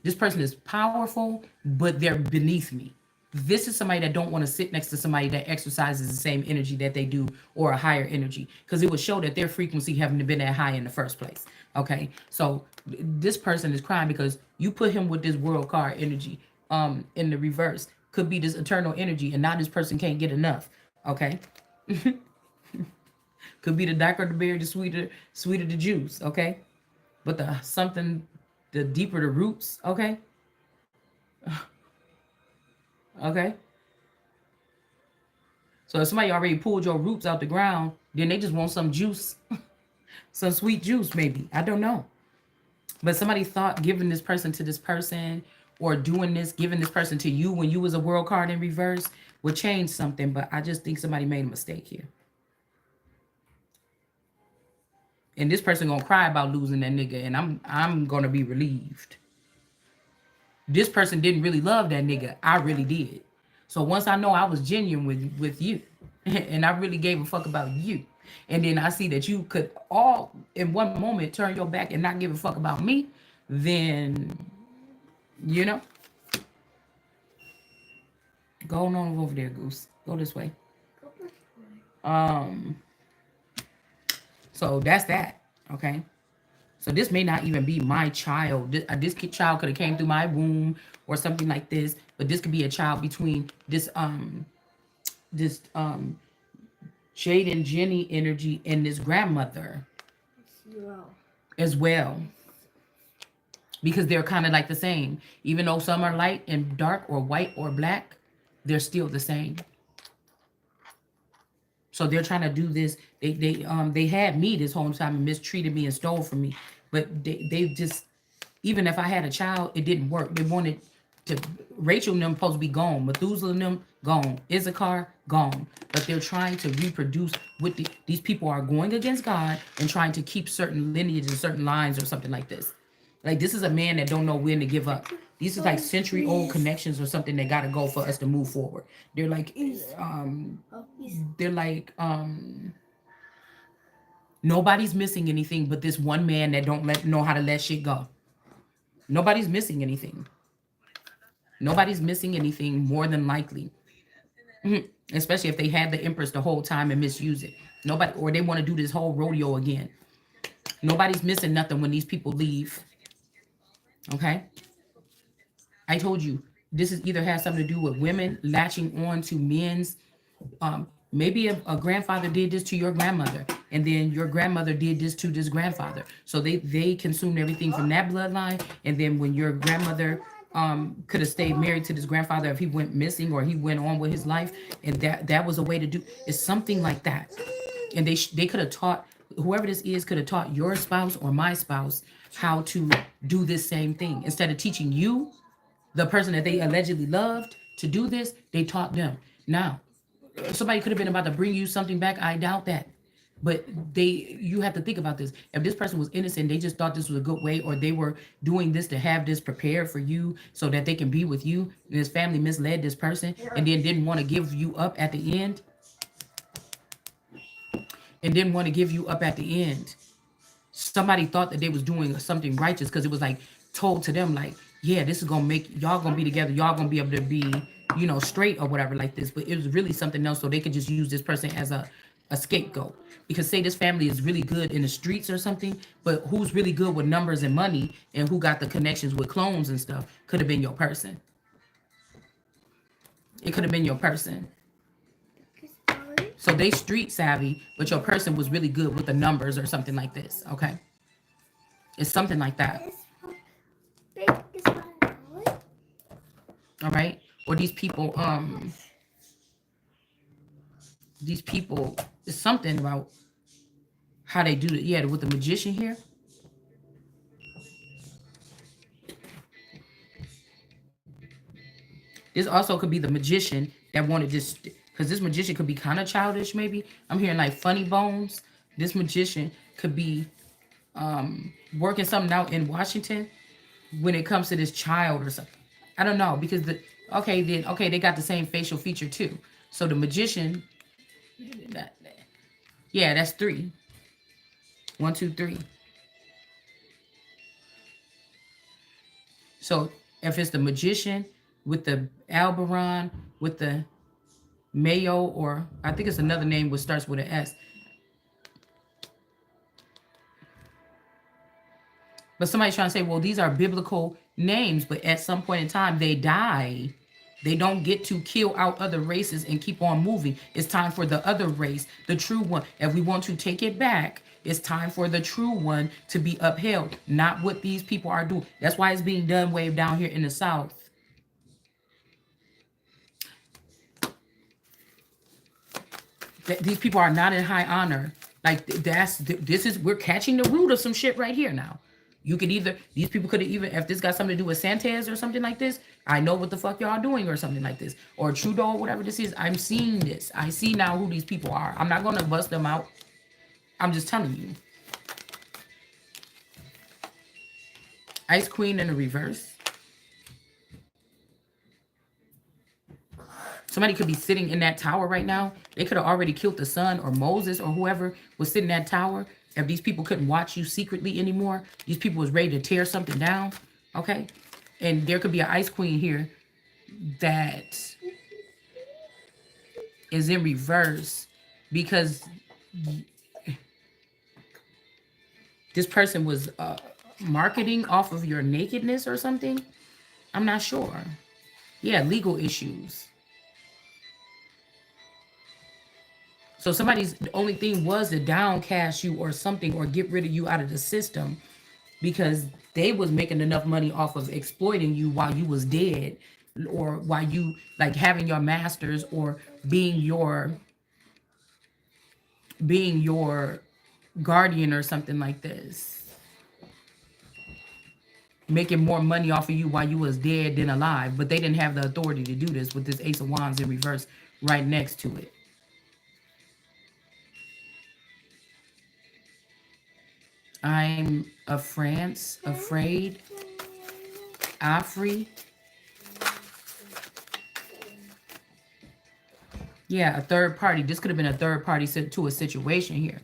this person is powerful, but they're beneath me. This is somebody that don't want to sit next to somebody that exercises the same energy that they do, or a higher energy, because it would show that their frequency haven't been that high in the first place. Okay, so this person is crying because you put him with this world card energy in the reverse. Could be this eternal energy, and now this person can't get enough. Okay. Could be the darker the berry, the sweeter the juice. Okay, but the deeper the roots. Okay, okay. So if somebody already pulled your roots out the ground, then they just want some juice, some sweet juice, maybe. I don't know. But somebody thought giving this person to this person, or doing this, giving this person to you when you was a world card in reverse, would change something. But I just think somebody made a mistake here. And this person gonna cry about losing that nigga, and I'm gonna be relieved. This person didn't really love that nigga. I really did. So once I know I was genuine with you, and I really gave a fuck about you, and then I see that you could all in one moment turn your back and not give a fuck about me, then you know, go on over there, Goose. Go this way. Um. So that's that. Okay. So this may not even be my child. This child could have came through my womb or something like this, but this could be a child between this Jade and Jenny energy and this grandmother as well, because they're kind of like the same. Even though some are light and dark or white or black, they're still the same. So they're trying to do this. They had me this whole time and mistreated me and stole from me. But they just, even if I had a child, it didn't work. They wanted to, Rachel and them supposed to be gone. Methuselah and them gone. Issachar gone. But they're trying to reproduce with these people are going against God and trying to keep certain lineages and certain lines or something like this. Like this is a man that don't know when to give up. These are like century old connections or something that gotta go for us to move forward. They're like they're like nobody's missing anything but this one man that don't know how to let shit go. Nobody's missing anything. Nobody's missing anything more than likely. Especially if they had the Empress the whole time and misuse it. Nobody, or they want to do this whole rodeo again. Nobody's missing nothing when these people leave. Okay? I told you, this is either has something to do with women latching on to men's. Maybe a grandfather did this to your grandmother, and then your grandmother did this to this grandfather. So they consumed everything from that bloodline, and then when your grandmother could have stayed married to this grandfather if he went missing or he went on with his life, and that was a way to do. It's something like that, and they could have taught whoever this is could have taught your spouse or my spouse how to do this same thing instead of teaching you the person that they allegedly loved to do this. They taught them. Now somebody could have been about to bring you something back. I doubt that. But you have to think about this. If this person was innocent, they just thought this was a good way, or they were doing this to have this prepared for you so that they can be with you. And this family misled this person and then didn't want to give you up at the end. And didn't want to give you up at the end. Somebody thought that they was doing something righteous because it was like told to them like, yeah, this is gonna make y'all gonna be together, y'all gonna be able to be, straight or whatever like this. But it was really something else, so they could just use this person as a scapegoat. Because say this family is really good in the streets or something, but who's really good with numbers and money and who got the connections with clones and stuff could have been your person. It could have been your person. So they street savvy, but your person was really good with the numbers or something like this. Okay, it's something like that. All right, or these people, it's something about how they do it. Yeah, with the magician here. This also could be the magician that wanted this, because this magician could be kind of childish. Maybe I'm hearing like funny bones. This magician could be working something out in Washington when it comes to this child or something. I don't know, because they got the same facial feature too. So the magician, that, yeah, that's three. One, two, three. So if it's the magician with the Alberon with the Mayo, or I think it's another name which starts with an S. But somebody's trying to say, well, these are biblical names, but at some point in time they die. They don't get to kill out other races and keep on moving. It's time for the other race, the true one. If we want to take it back, it's time for the true one to be upheld, not what these people are doing. That's why it's being done way down here in the South. These people are not in high honor. Like this is we're catching the root of some shit right here now. You could either these people could have even if this got something to do with Santas or something like this. I know what the fuck y'all doing or something like this, or Trudeau, whatever this is. I'm seeing this. I see now who these people are. I'm not gonna bust them out. I'm just telling you. Ice Queen in the reverse. Somebody could be sitting in that tower right now. They could have already killed the son or Moses or whoever was sitting in that tower. If these people couldn't watch you secretly anymore, these people was ready to tear something down. Okay? And there could be an Ice Queen here that is in reverse because This person was marketing off of your nakedness or something. I'm not sure. Yeah, legal issues. So somebody's the only thing was to downcast you or something or get rid of you out of the system because they was making enough money off of exploiting you while you was dead or while you like having your masters or being your being your guardian or something like this, making more money off of you while you was dead than alive, but they didn't have the authority to do this with this ace of wands in reverse right next to it. I'm a France afraid, Afri. Yeah, a third party. This could have been a third party to a situation here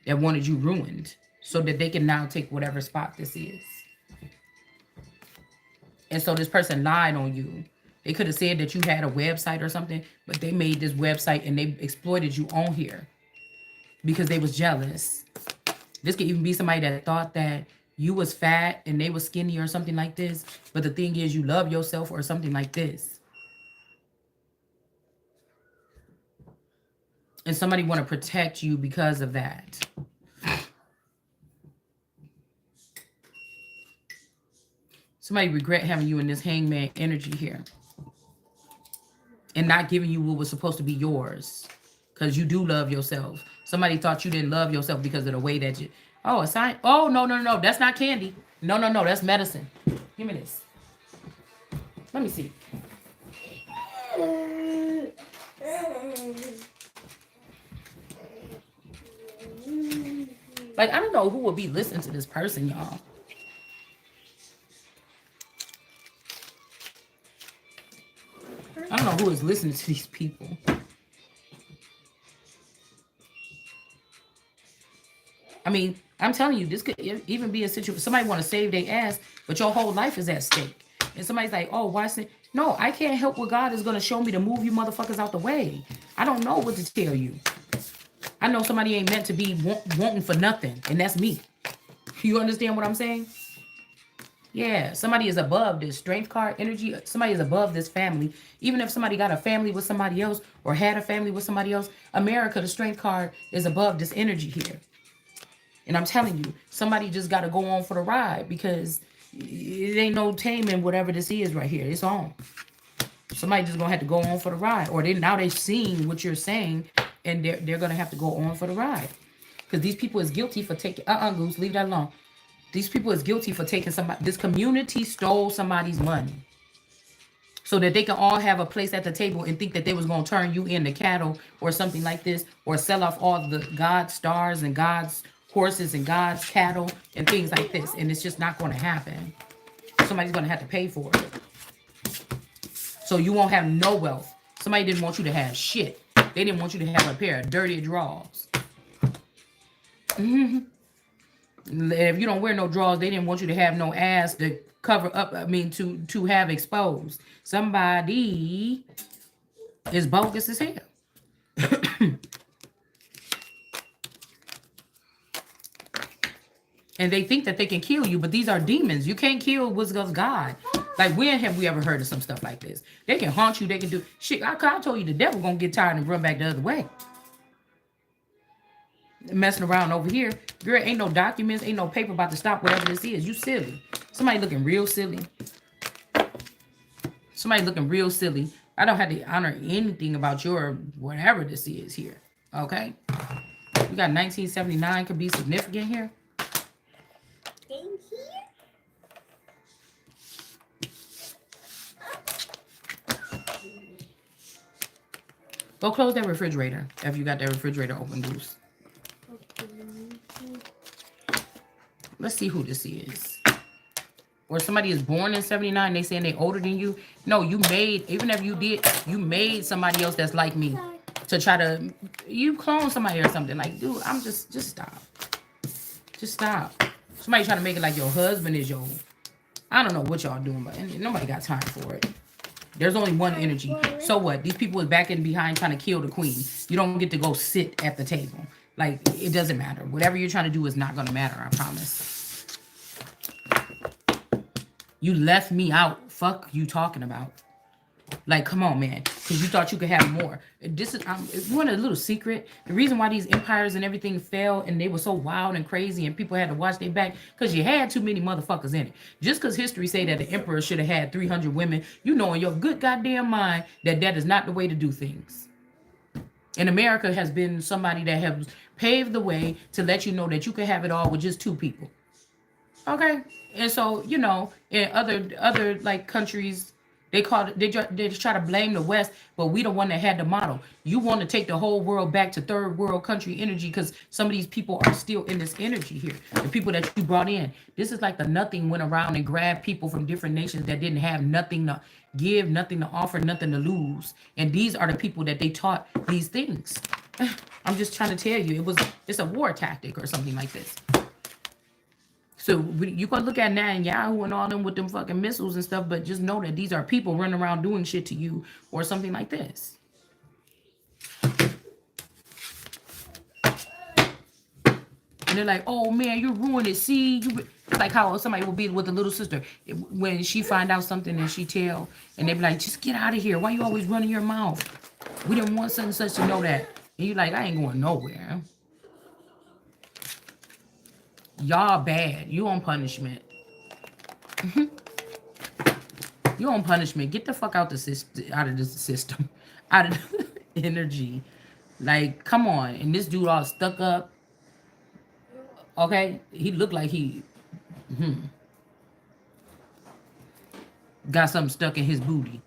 that wanted you ruined so that they can now take whatever spot this is. And so this person lied on you. They could have said that you had a website or something, but they made this website and they exploited you on here because they was jealous. This could even be somebody that thought that you was fat and they was skinny or something like this. But the thing is, you love yourself or something like this. And somebody want to protect you because of that. Somebody regret having you in this hangman energy here. And not giving you what was supposed to be yours. Because you do love yourself. Somebody thought you didn't love yourself because of the way that you... Oh, a sign. Oh, no, no, no. That's not candy. No, no, no. That's medicine. Give me this. Let me see. Like, I don't know who would be listening to this person, y'all. I don't know who is listening to these people. I mean, I'm telling you, this could even be a situation. Somebody want to save their ass, but your whole life is at stake. And somebody's like, oh, why say? No, I can't help what God is going to show me to move you motherfuckers out the way. I don't know what to tell you. I know somebody ain't meant to be wanting for nothing, and that's me. You understand what I'm saying? Yeah, somebody is above this strength card energy. Somebody is above this family. Even if somebody got a family with somebody else or had a family with somebody else, America, the strength card is above this energy here. And I'm telling you, somebody just got to go on for the ride because it ain't no taming whatever this is right here. It's on. Somebody just going to have to go on for the ride. Or now they've seen what you're saying and they're going to have to go on for the ride. Because these people is guilty for taking... Goose, leave that alone. These people is guilty for taking somebody... This community stole somebody's money. So that they can all have a place at the table and think that they was going to turn you into cattle or something like this. Or sell off all the God's stars and God's horses and God's cattle and things like this. And it's just not going to happen. Somebody's going to have to pay for it. So you won't have no wealth. Somebody didn't want you to have shit. They didn't want you to have a pair of dirty drawers. If you don't wear no drawers, they didn't want you to have no ass to cover up. I mean, to have exposed. Somebody is bogus as hell. And they think that they can kill you, but these are demons. You can't kill what's of God. Like, when have we ever heard of some stuff like this? They can haunt you. They can do shit. I told you the devil gonna get tired and run back the other way. Messing around over here. Girl, ain't no documents, ain't no paper about to stop whatever this is. You silly. Somebody looking real silly. Somebody looking real silly. I don't have to honor anything about your whatever this is here. Okay? We got 1979 could be significant here. Go close that refrigerator if you got that refrigerator open, Goose. Let's see who this is. Or somebody is born in 79, they saying they older than you. No, you made, even if you did, you made somebody else that's like me to try to, you clone somebody or something. Like, dude, I'm just stop. Just stop. Somebody trying to make it like your husband is your, I don't know what y'all doing, but nobody got time for it. There's only one energy. So what? These people is back in behind trying to kill the queen. You don't get to go sit at the table. Like, it doesn't matter. Whatever you're trying to do is not going to matter, I promise. You left me out. Fuck you talking about. Like, come on, man. Because you thought you could have more. This is, if you want a little secret, the reason why these empires and everything fell and they were so wild and crazy and people had to watch their back, because you had too many motherfuckers in it. Just because history say that the emperor should have had 300 women, you know in your good goddamn mind that that is not the way to do things. And America has been somebody that has paved the way to let you know that you can have it all with just two people. Okay, and so you know, in other like countries, they just try to blame the West, but we the one that had the model. You want to take the whole world back to third world country energy because some of these people are still in this energy here. The people that you brought in, this is like the nothing went around and grabbed people from different nations that didn't have nothing to give, nothing to offer, nothing to lose, and these are the people that they taught these things. I'm just trying to tell you, it's a war tactic or something like this. So you can look at Netanyahu and all them with them fucking missiles and stuff, but just know that these are people running around doing shit to you or something like this. And they're like, oh man, you ruined it. See, it's like how somebody will be with a little sister. When she find out something and she tell, and they be like, just get out of here. Why you always running your mouth? We didn't want such and such to know that. And you like, I ain't going nowhere. Y'all bad. You on punishment. You on punishment. Get the fuck out the system, out of this system, out of the energy. Like, come on. And this dude all stuck up. Okay, he looked like he got something stuck in his booty.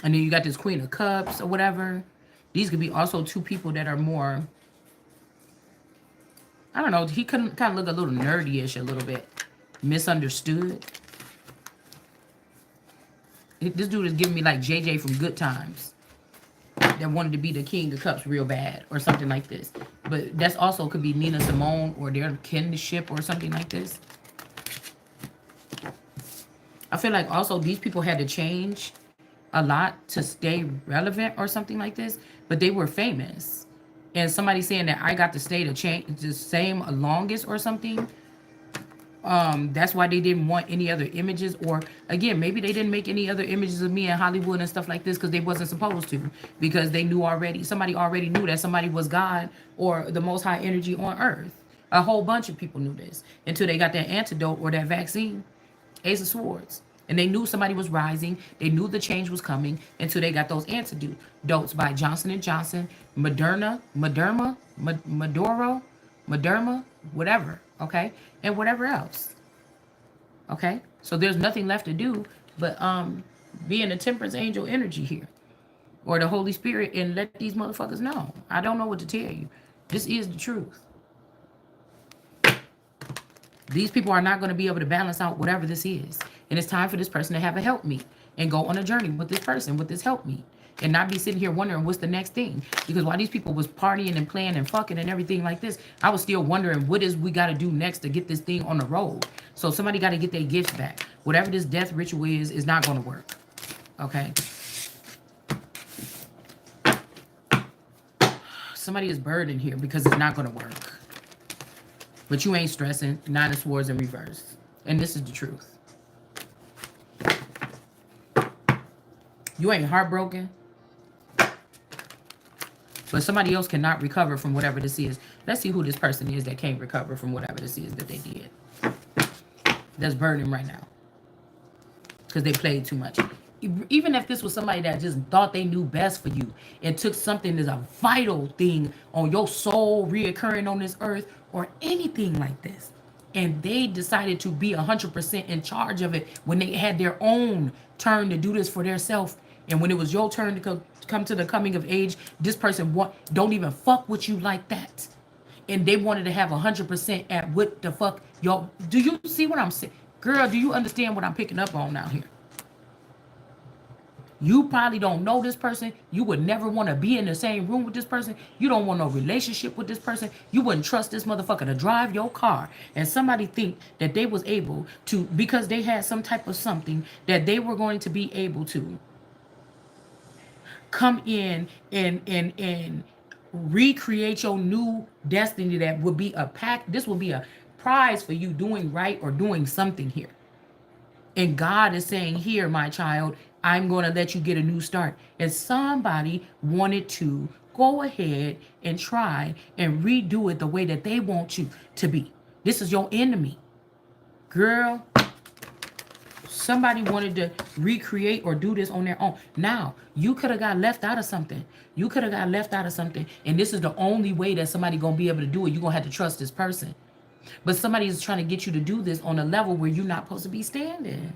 And then you got this Queen of Cups or whatever. These could be also two people that are more, I don't know, he kind of look a little nerdy-ish a little bit. Misunderstood. This dude is giving me like JJ from Good Times. That wanted to be the King of Cups real bad or something like this. But that's also could be Nina Simone or their kinship or something like this. I feel like also these people had to change a lot to stay relevant or something like this, but they were famous. And somebody saying that I got to stay to change the same longest or something. That's why they didn't want any other images, or again, maybe they didn't make any other images of me in Hollywood and stuff like this because they wasn't supposed to, because they knew already, somebody already knew that somebody was God or the most high energy on earth. A whole bunch of people knew this until they got that antidote or that vaccine, Ace of Swords. And they knew somebody was rising. They knew the change was coming until they got those antidotes by Johnson & Johnson, Moderna, whatever, okay? And whatever else, okay? So there's nothing left to do but being a temperance angel energy here or the Holy Spirit and let these motherfuckers know. I don't know what to tell you. This is the truth. These people are not going to be able to balance out whatever this is. And it's time for this person to have a help meet and go on a journey with this person, with this help meet. And not be sitting here wondering what's the next thing. Because while these people was partying and playing and fucking and everything like this, I was still wondering what is we got to do next to get this thing on the road. So somebody got to get their gifts back. Whatever this death ritual is not going to work. Okay? Somebody is burdened here because it's not going to work. But you ain't stressing. Nine of Swords in reverse. And this is the truth. You ain't heartbroken. But somebody else cannot recover from whatever this is. Let's see who this person is that can't recover from whatever this is that they did. That's burning right now. Because they played too much. Even if this was somebody that just thought they knew best for you and took something that's a vital thing on your soul reoccurring on this earth or anything like this, and they decided to be 100% in charge of it when they had their own turn to do this for themselves, and when it was your turn to come to the coming of age, this person don't even fuck with you like that, and they wanted to have 100% at what the fuck y'all. Do you see what I'm saying, girl? Do you understand what I'm picking up on out here? You probably don't know this person. You would never want to be in the same room with this person. You don't want no relationship with this person. You wouldn't trust this motherfucker to drive your car. And somebody think that they was able to, because they had some type of something, that they were going to be able to come in and recreate your new destiny. That would be a pack. This will be a prize for you doing right or doing something here. And God is saying, here, my child, I'm going to let you get a new start. And somebody wanted to go ahead and try and redo it the way that they want you to be. This is your enemy. Girl, somebody wanted to recreate or do this on their own. Now, you could have got left out of something. You could have got left out of something. And this is the only way that somebody going to be able to do it. You're going to have to trust this person. But somebody is trying to get you to do this on a level where you're not supposed to be standing.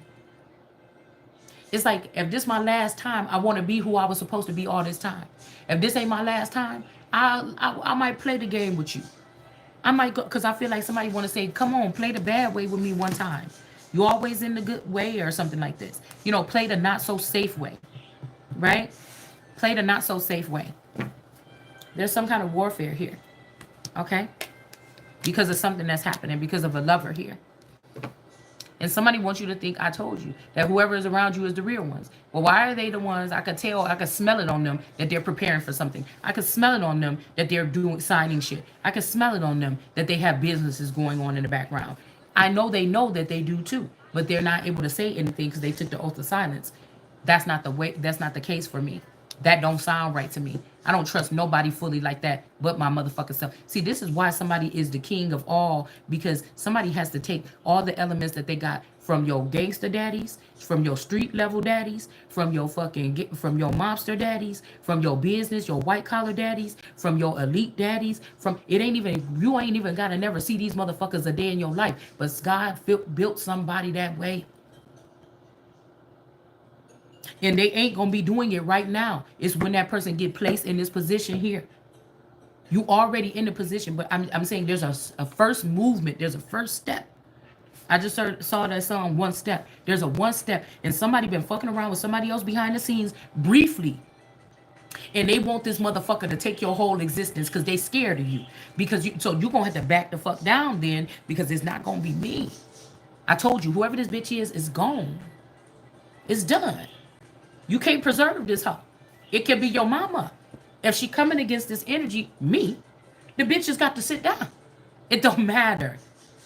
It's like, if this my last time, I want to be who I was supposed to be all this time. If this ain't my last time, I might play the game with you. I might go, because I feel like somebody want to say, come on, play the bad way with me one time. You always in the good way or something like this. You know, play the not so safe way. Right? Play the not so safe way. There's some kind of warfare here. Okay? Because of something that's happening, because of a lover here. And somebody wants you to think, I told you, that whoever is around you is the real ones. Well, why are they the ones? I could tell, I could smell it on them that they're preparing for something. I could smell it on them that they're doing signing shit. I could smell it on them that they have businesses going on in the background. I know that they do too, but they're not able to say anything because they took the oath of silence. That's not the way, that's not the case for me. That don't sound right to me. I don't trust nobody fully like that but my motherfucking self. See, this is why somebody is the king of all, because somebody has to take all the elements that they got from your gangster daddies, from your street level daddies, from your from your mobster daddies, from your business, your white collar daddies, from your elite daddies, from it ain't even, you ain't even gotta never see these motherfuckers a day in your life, but God built somebody that way. And they ain't gonna be doing it right now. It's when that person get placed in this position here. You already in the position, but I'm saying there's a first movement. There's a first step. I just saw that song, One Step. There's a one step, and somebody been fucking around with somebody else behind the scenes briefly, and they want this motherfucker to take your whole existence because they scared of you. Because so you're gonna have to back the fuck down then, because it's not gonna be me. I told you, whoever this bitch is gone. It's done. You can't preserve this hoe. It can be your mama. If she coming against this energy, me, the bitch just got to sit down. It don't matter.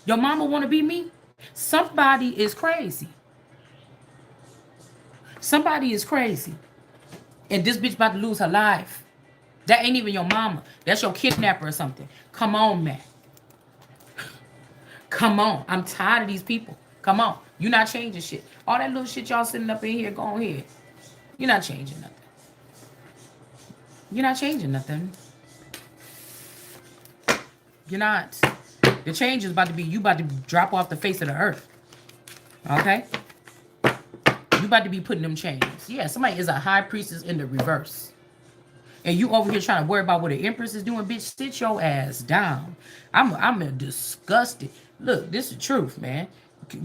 Your mama want to be me? Somebody is crazy. Somebody is crazy. And this bitch about to lose her life. That ain't even your mama. That's your kidnapper or something. Come on, man. Come on. I'm tired of these people. Come on. You not changing shit. All that little shit y'all sitting up in here, go ahead. You're not changing nothing. You're not changing nothing. You're not. The change is about to be, you about to drop off the face of the earth. Okay? You about to be putting them chains. Yeah, somebody is a high priestess in the reverse. And you over here trying to worry about what the Empress is doing, bitch, sit your ass down. I'm disgusted. Look, this is the truth, man.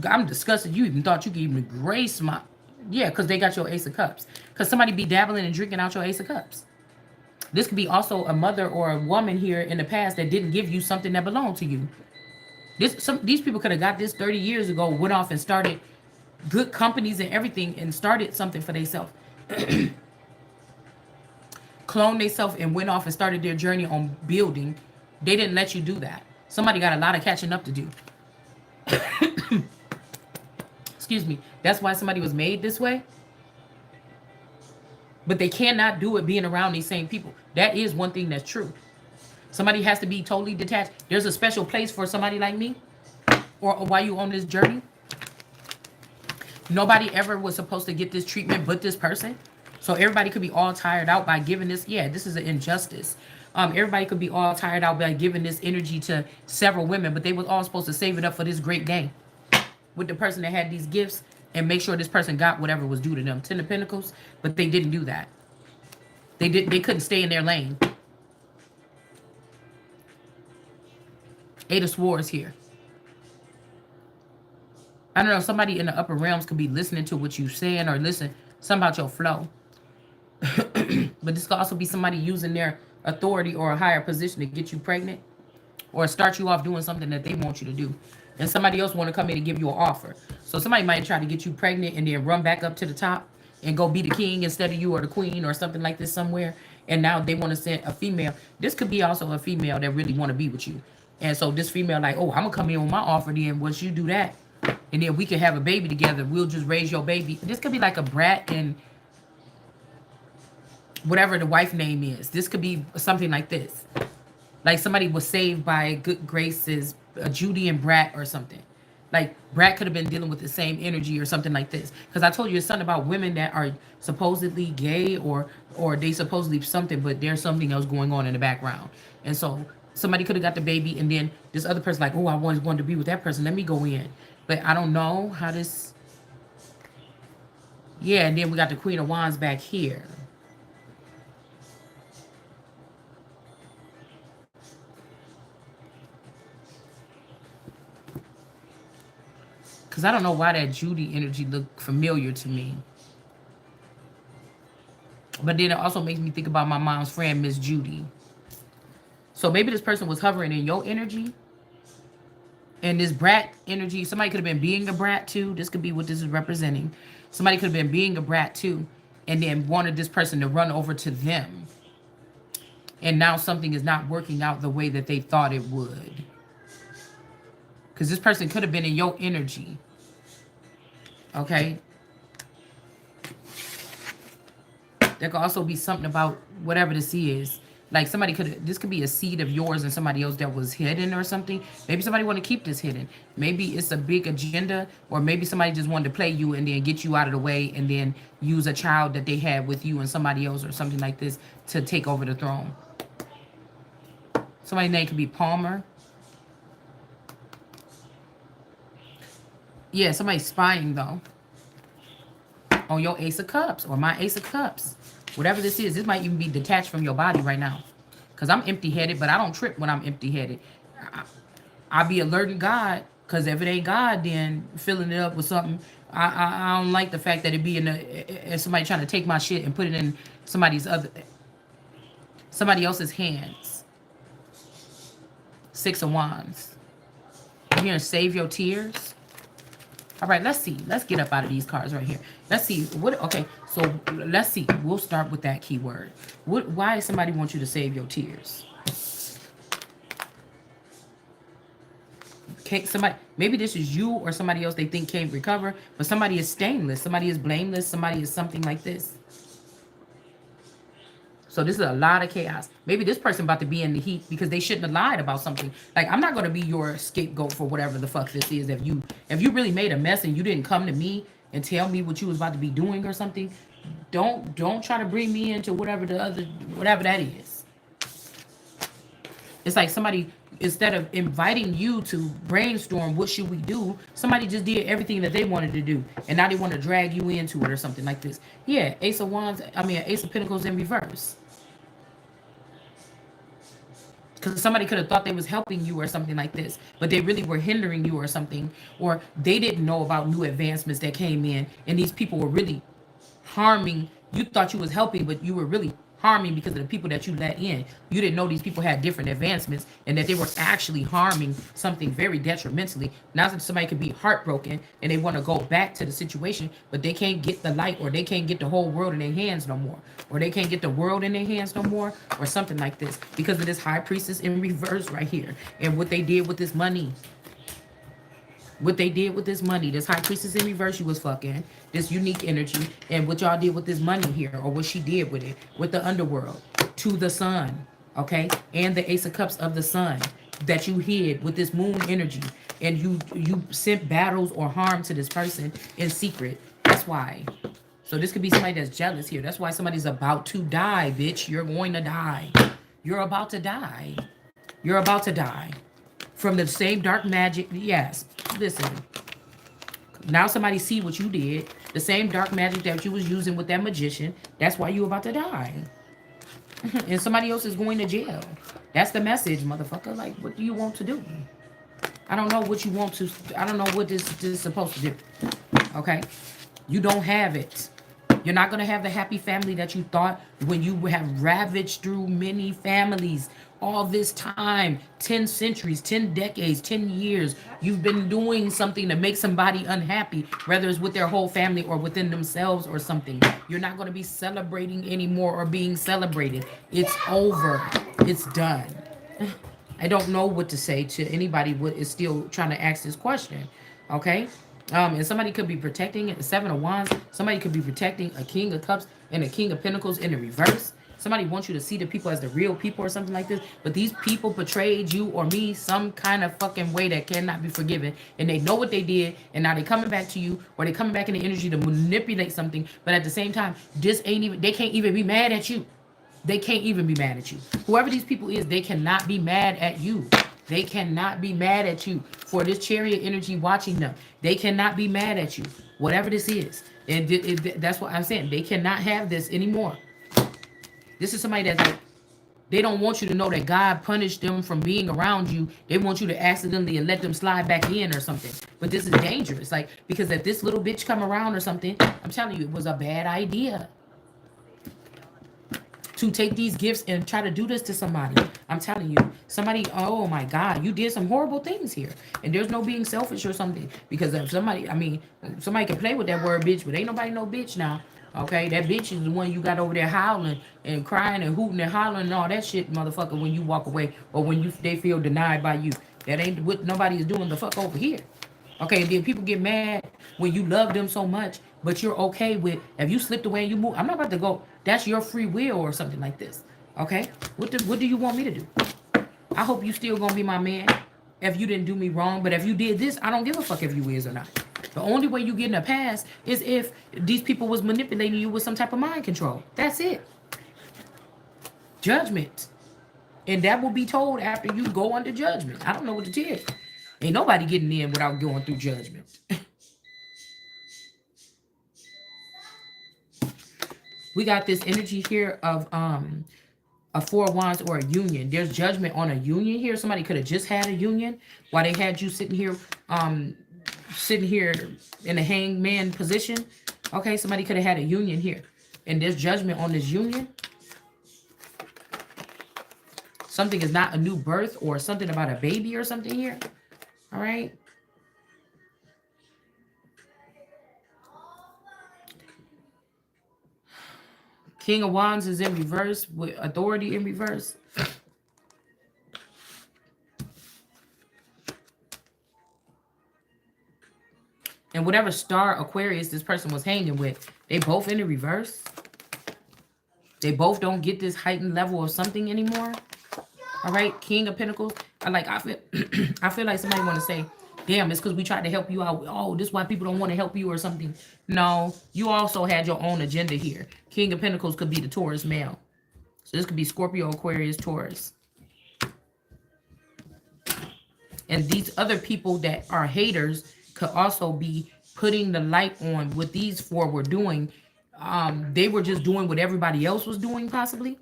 I'm disgusted. You even thought you could even grace my... Yeah, because they got your Ace of Cups. Because somebody be dabbling and drinking out your Ace of Cups. This could be also a mother or a woman here in the past that didn't give you something that belonged to you. These people could have got this 30 years ago, went off and started good companies and everything and started something for themselves. Cloned themselves and went off and started their journey on building. They didn't let you do that. Somebody got a lot of catching up to do. Excuse me. That's why somebody was made this way. But they cannot do it being around these same people. That is one thing that's true. Somebody has to be totally detached. There's a special place for somebody like me. Or while you on this journey. Nobody ever was supposed to get this treatment but this person. So everybody could be all tired out by giving this. Yeah, this is an injustice. Everybody could be all tired out by giving this energy to several women. But they was all supposed to save it up for this great game. With the person that had these gifts. And make sure this person got whatever was due to them. 10 of Pentacles. But they didn't do that. They couldn't stay in their lane. 8 of Swords here. I don't know. Somebody in the upper realms could be listening to what you're saying. Or listen. Something about your flow. But this could also be somebody using their authority or a higher position to get you pregnant. Or start you off doing something that they want you to do. And somebody else want to come in and give you an offer. So somebody might try to get you pregnant and then run back up to the top and go be the king instead of you, or the queen or something like this somewhere. And now they want to send a female. This could be also a female that really want to be with you. And so this female like, oh, I'm gonna come in with my offer then once you do that. And then we can have a baby together. We'll just raise your baby. This could be like a brat and whatever the wife name is. This could be something like this. Like somebody was saved by good graces, Judy and Brat or something. Like Brat could have been dealing with the same energy or something like this. Because I told you it's something about women that are supposedly gay or they supposedly something, but there's something else going on in the background. And so somebody could have got the baby, and then this other person like, oh, I always wanted to be with that person. Let me go in. But I don't know how this. Yeah, and then we got the Queen of Wands back here. Because I don't know why that Judy energy looked familiar to me. But then it also makes me think about my mom's friend, Miss Judy. So maybe this person was hovering in your energy. And this brat energy, somebody could have been being a brat too. This could be what this is representing. Somebody could have been being a brat too. And then wanted this person to run over to them. And now something is not working out the way that they thought it would. Because this person could have been in your energy. Okay? There could also be something about whatever this is. Like somebody could, this could be a seed of yours and somebody else that was hidden or something. Maybe somebody want to keep this hidden. Maybe it's a big agenda, or maybe somebody just wanted to play you and then get you out of the way and then use a child that they had with you and somebody else or something like this to take over the throne. Somebody's name could be Palmer. Yeah, somebody's spying though on your Ace of Cups or my Ace of Cups. Whatever this is, this might even be detached from your body right now. Because I'm empty-headed, but I don't trip when I'm empty-headed. I'll be alerting God, because if it ain't God, then filling it up with something. I don't like the fact that it be in somebody trying to take my shit and put it in somebody else's hands. Six of Wands. I'm here to save your tears. All right, let's see. Let's get up out of these cards right here. Let's see. Okay, so let's see. We'll start with that keyword. Why does somebody want you to save your tears? Maybe this is you or somebody else they think can't recover, but somebody is stainless. Somebody is blameless. Somebody is something like this. So this is a lot of chaos. Maybe this person about to be in the heat because they shouldn't have lied about something. Like, I'm not going to be your scapegoat for whatever the fuck this is. If you really made a mess and you didn't come to me and tell me what you was about to be doing or something, don't try to bring me into whatever that is. It's like somebody, instead of inviting you to brainstorm what should we do, somebody just did everything that they wanted to do, and now they want to drag you into it or something like this. Yeah, Ace of Pentacles in reverse. Because somebody could have thought they was helping you or something like this, but they really were hindering you or something, or they didn't know about new advancements that came in, and these people were really harming. You thought you was helping, but you were really harming because of the people that you let in. You didn't know these people had different advancements and that they were actually harming something very detrimentally. Now that somebody could be heartbroken and they want to go back to the situation, but they can't get the light, or they can't get the whole world in their hands no more, or they can't get the world in their hands no more, or something like this, because of this High Priestess in reverse right here and what they did with this money. This High Priestess in reverse you was fucking, this unique energy, and what y'all did with this money here, or what she did with it, with the underworld, to the sun, okay? And the Ace of Cups of the sun that you hid with this moon energy, and you sent battles or harm to this person in secret. That's why. So this could be somebody that's jealous here. That's why somebody's about to die, bitch. You're going to die. You're about to die. You're about to die. From the same dark magic. Yes. Listen. Now somebody see what you did. The same dark magic that you was using with that magician. That's why you about to die. And somebody else is going to jail. That's the message, motherfucker. Like, what do you want to do? I don't know what you want to. I don't know what this is supposed to do. Okay? You don't have it. You're not going to have the happy family that you thought when you have ravaged through many families all this time, 10 centuries, 10 decades, 10 years, you've been doing something to make somebody unhappy, whether it's with their whole family or within themselves or something. You're not going to be celebrating anymore or being celebrated. It's over. It's done. I don't know what to say to anybody who is still trying to ask this question. Okay? And somebody could be protecting a Seven of Wands. Somebody could be protecting a King of Cups and a King of Pentacles in the reverse. Somebody wants you to see the people as the real people or something like this. But these people betrayed you or me some kind of fucking way that cannot be forgiven. And they know what they did. And now they coming back to you, or they coming back in the energy to manipulate something. But at the same time, this ain't even, they can't even be mad at you. They can't even be mad at you. Whoever these people is, they cannot be mad at you. They cannot be mad at you for this chariot energy watching them. They cannot be mad at you. Whatever this is. And that's what I'm saying. They cannot have this anymore. This is somebody that's like, they don't want you to know that God punished them from being around you. They want you to accidentally let them slide back in or something. But this is dangerous. Like, because if this little bitch come around or something, I'm telling you, it was a bad idea to take these gifts and try to do this to somebody. I'm telling you, somebody, oh my God, you did some horrible things here. And there's no being selfish or something. Because if somebody, I mean, somebody can play with that word bitch, but ain't nobody no bitch now. Okay, that bitch is the one you got over there howling and crying and hooting and hollering and all that shit, motherfucker, when you walk away or when they feel denied by you. That ain't what nobody is doing the fuck over here. Okay, and then people get mad when you love them so much, but you're okay with, if you slipped away and you move, I'm not about to go, that's your free will or something like this. Okay? What do you want me to do? I hope you still gonna be my man if you didn't do me wrong, but if you did this, I don't give a fuck if you is or not. The only way you get in a pass is if these people was manipulating you with some type of mind control. That's it. Judgment. And that will be told after you go under judgment. I don't know what to tell you. Ain't nobody getting in without going through judgment. We got this energy here of a Four of Wands or a union. There's judgment on a union here. Somebody could have just had a union while they had you sitting here in a hangman position. Okay, somebody could have had a union here. And there's judgment on this union. Something is not a new birth or something about a baby or something here. All right. King of Wands is in reverse with authority in reverse. And whatever star Aquarius this person was hanging with, they both in the reverse. They both don't get this heightened level of something anymore. All right, King of Pentacles. I feel I feel like somebody want to say, damn, it's because we tried to help you out. Oh, this is why people don't want to help you or something. No, you also had your own agenda here. King of Pentacles could be the Taurus male. So this could be Scorpio, Aquarius, Taurus. And these other people that are haters could also be putting the light on what these four were doing. They were just doing what everybody else was doing, possibly.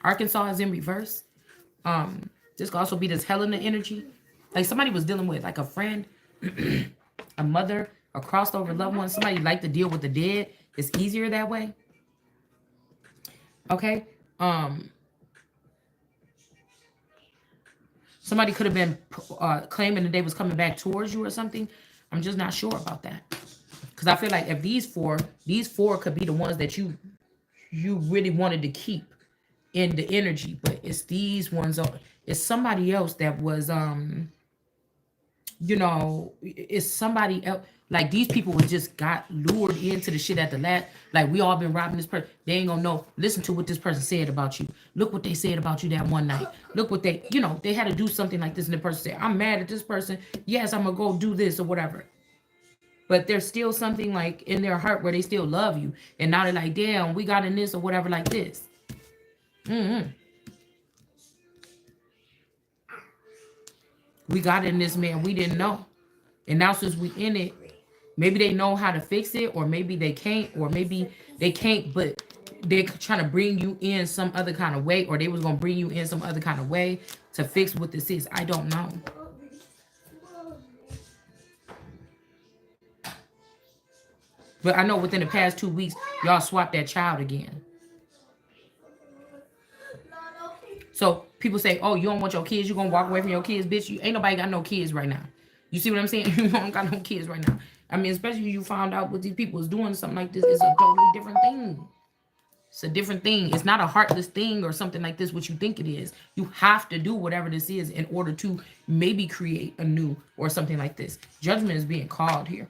Arkansas is in reverse. This could also be this Helena energy. Like somebody was dealing with like a friend, a mother, a crossed over loved one. Somebody like to deal with the dead. It's easier that way. Okay. Somebody could have been claiming that they was coming back towards you or something. I'm just not sure about that. Because I feel like if these four could be the ones that you really wanted to keep in the energy, but it's these ones. It's somebody else that was you know, it's somebody else. Like these people was just got lured into the shit at the last. Like we all been robbing this person. They ain't gonna know. Listen to what this person said about you. Look what they said about you that one night. Look what they, you know, they had to do something like this, and the person said, "I'm mad at this person. Yes, I'm gonna go do this or whatever." But there's still something like in their heart where they still love you, and now they're like, "Damn, we got in this or whatever like this." We got in this, man. We didn't know, and now since we in it. Maybe they know how to fix it, or maybe they can't, or maybe they can't, but they're trying to bring you in some other kind of way, or they was going to bring you in some other kind of way to fix what this is. I don't know. But I know within the past 2 weeks, y'all swapped that child again. So People say, oh, you don't want your kids, you gonna walk away from your kids, bitch. You ain't nobody got no kids right now. You see what I'm saying? You don't got no kids right now. I mean, especially you found out what these people is doing, something like this. It's a totally different thing. It's a different thing. It's not a heartless thing or something like this, what you think it is. You have to do whatever this is in order to maybe create a new or something like this. Judgment is being called here.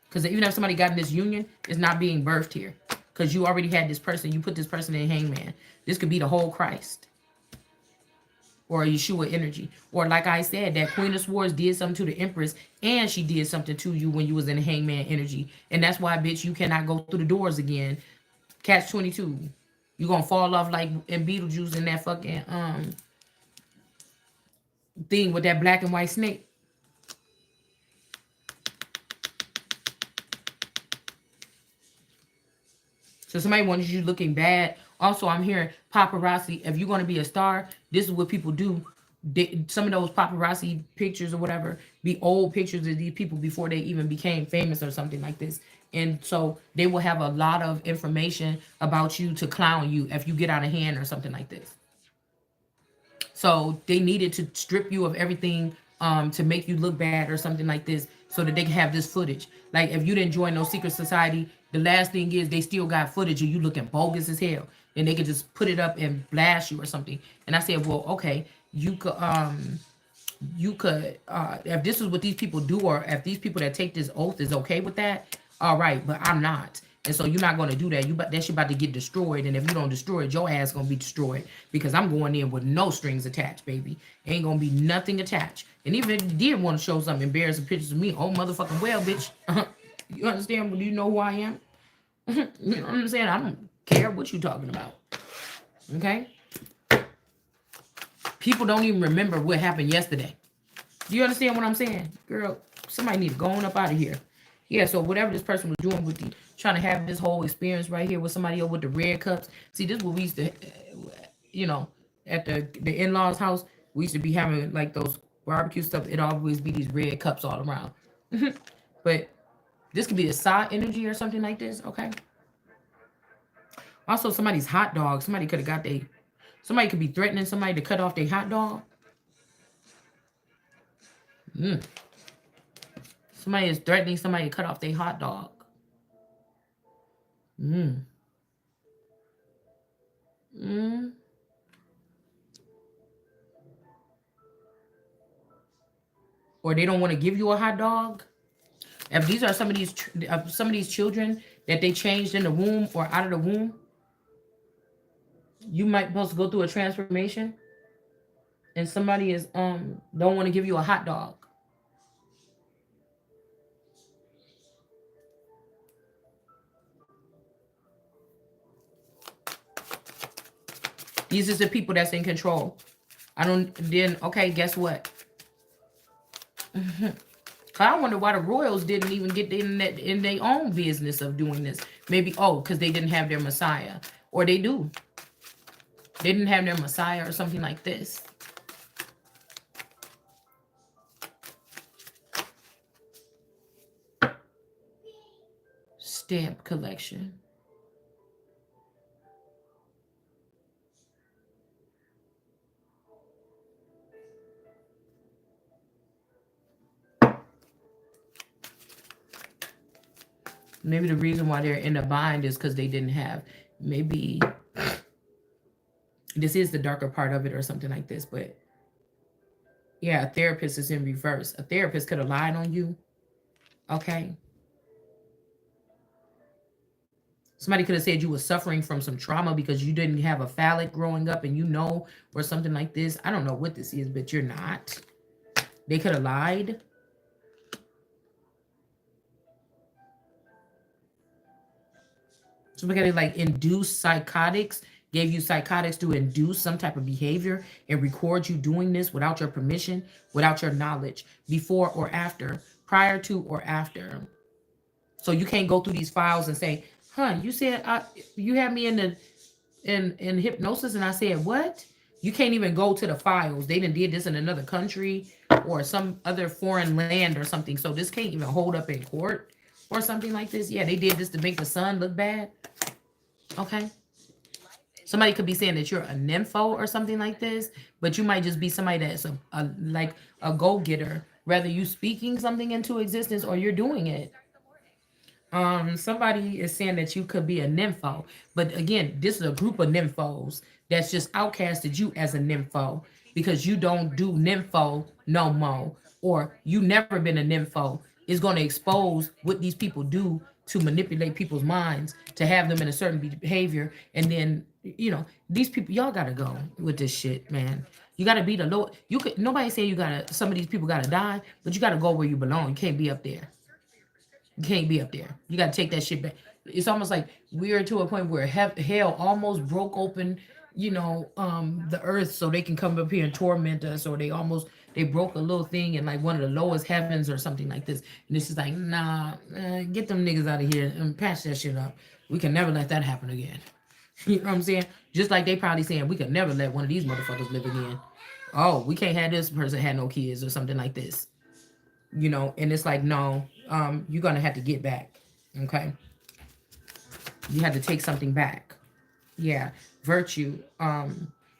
Because even if somebody got in this union, it's not being birthed here. Because you already had this person. You put this person in hangman. This could be the whole Christ. Or Yeshua energy. Or like I said, that Queen of Swords did something to the Empress. And she did something to you when you was in hangman energy. And that's why, bitch, you cannot go through the doors again. Catch 22. You're going to fall off like in Beetlejuice in that fucking thing with that black and white snake. So somebody wants you looking bad. Also, I'm hearing paparazzi. If you're going to be a star, this is what people do. Some of those paparazzi pictures or whatever be old pictures of these people before they even became famous or something like this. And so they will have a lot of information about you to clown you if you get out of hand or something like this. So they needed to strip you of everything to make you look bad or something like this so that they can have this footage. Like if you didn't join no secret society, the last thing is they still got footage of you looking bogus as hell. And they could just put it up and blast you or something. And I said, well, okay, you could if this is what these people do, or if these people that take this oath is okay with that, all right, but I'm not. And so you're not going to do that. That shit about to get destroyed. And if you don't destroy it, your ass going to be destroyed. Because I'm going in with no strings attached, baby. Ain't going to be nothing attached. And even if you did want to show some embarrassing pictures of me, oh, motherfucking well, bitch. You understand? Do you know who I am? You know what I'm saying? I don't care what you talking about. Okay? People don't even remember what happened yesterday. Do you understand what I'm saying? Girl, somebody need to go on up out of here. Yeah, so whatever this person was doing with trying to have this whole experience right here with somebody over with the red cups. See, this is what we used to, at the in-laws' house, we used to be having like those barbecue stuff. It always be these red cups all around. But this could be a side energy or something like this, okay? Also, somebody's hot dog. Somebody could have got somebody could be threatening somebody to cut off their hot dog. Somebody is threatening somebody to cut off their hot dog. Or they don't want to give you a hot dog. If these are some of these children that they changed in the womb or out of the womb, you might supposed to go through a transformation, and somebody is don't want to give you a hot dog. These are the people that's in control. Okay, guess what? I wonder why the royals didn't even get in their own business of doing this. Maybe, because they didn't have their Messiah. Or they do. They didn't have their Messiah or something like this. Stamp collection. Maybe the reason why they're in a bind is because they didn't have, maybe this is the darker part of it or something like this, but yeah, a therapist is in reverse. A therapist could have lied on you, okay? Somebody could have said you were suffering from some trauma because you didn't have a phallic growing up and or something like this. I don't know what this is, but you're not. They could have lied. Somebody could have like induced psychotics, gave you psychotics to induce some type of behavior and record you doing this without your permission, without your knowledge, before or after, prior to or after. So you can't go through these files and say, you said you had me in hypnosis, and I said, what? You can't even go to the files. They did this in another country or some other foreign land or something. So this can't even hold up in court or something like this. Yeah, they did this to make the son look bad. Okay. Somebody could be saying that you're a nympho or something like this, but you might just be somebody that's a like a go-getter, whether you speaking something into existence or you're doing it. Somebody is saying that you could be a nympho, but again, this is a group of nymphos that's just outcasted you as a nympho because you don't do nympho no more, or you never been a nympho. Is going to expose what these people do to manipulate people's minds to have them in a certain behavior, and then these people, y'all gotta go with this shit, man. You gotta be the low. You could nobody saying you gotta. Some of these people gotta die, but you gotta go where you belong. You can't be up there. You can't be up there. You got to take that shit back. It's almost like we're to a point where hell almost broke open, the earth so they can come up here and torment us, or they broke a little thing in like one of the lowest heavens or something like this. And it's just like, nah, get them niggas out of here and patch that shit up. We can never let that happen again. You know what I'm saying? Just like they probably saying we could never let one of these motherfuckers live again. Oh, we can't have this person had no kids or something like this. And it's like, no, you're gonna have to get back. Okay, you had to take something back. Yeah, virtue.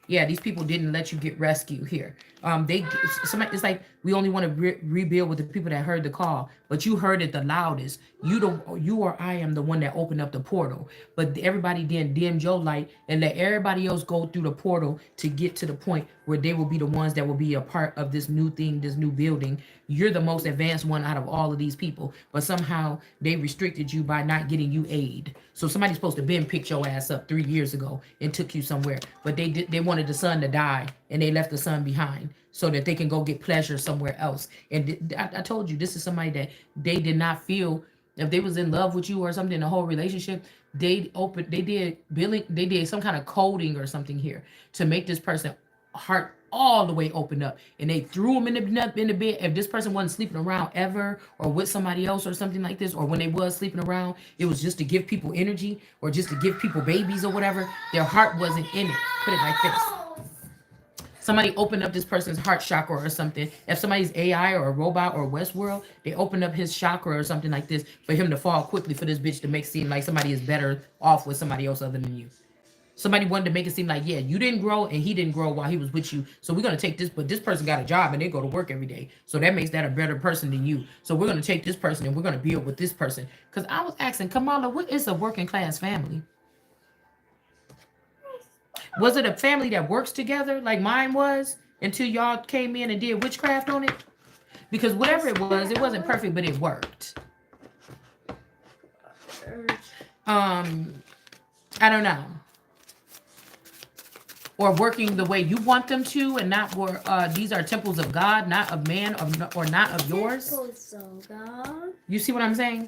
Yeah, these people didn't let you get rescued here. It's like we only want to rebuild with the people that heard the call, but you heard it the loudest. You or I am the one that opened up the portal, but everybody then dimmed your light and let everybody else go through the portal to get to the point where they will be the ones that will be a part of this new thing, this new building. You're the most advanced one out of all of these people, but somehow they restricted you by not getting you aid. So somebody's supposed to been picked your ass up 3 years ago and took you somewhere, but they wanted the son to die and they left the son behind so that they can go get pleasure somewhere else. And I told you, this is somebody that they did not feel if they was in love with you or something. The whole relationship, they did some kind of coding or something here to make this person heart all the way open up, and they threw him in the bed. If this person wasn't sleeping around ever or with somebody else or something like this, or when they was sleeping around, it was just to give people energy or just to give people babies or whatever. Their heart wasn't in it. Put it like this. Somebody opened up this person's heart chakra or something. If somebody's AI or a robot or Westworld, they opened up his chakra or something like this for him to fall quickly, for this bitch to make it seem like somebody is better off with somebody else other than you. Somebody wanted to make it seem like, yeah, you didn't grow and he didn't grow while he was with you. So we're going to take this, but this person got a job and they go to work every day. So that makes that a better person than you. So we're going to take this person and we're going to build with this person. Because I was asking, Kamala, what is a working class family? Was it a family that works together like mine was until y'all came in and did witchcraft on it? Because whatever it wasn't perfect, but it worked. I don't know. Or working the way you want them to, and not where these are temples of God, not of man, or not of yours. Temples of God. You see what I'm saying?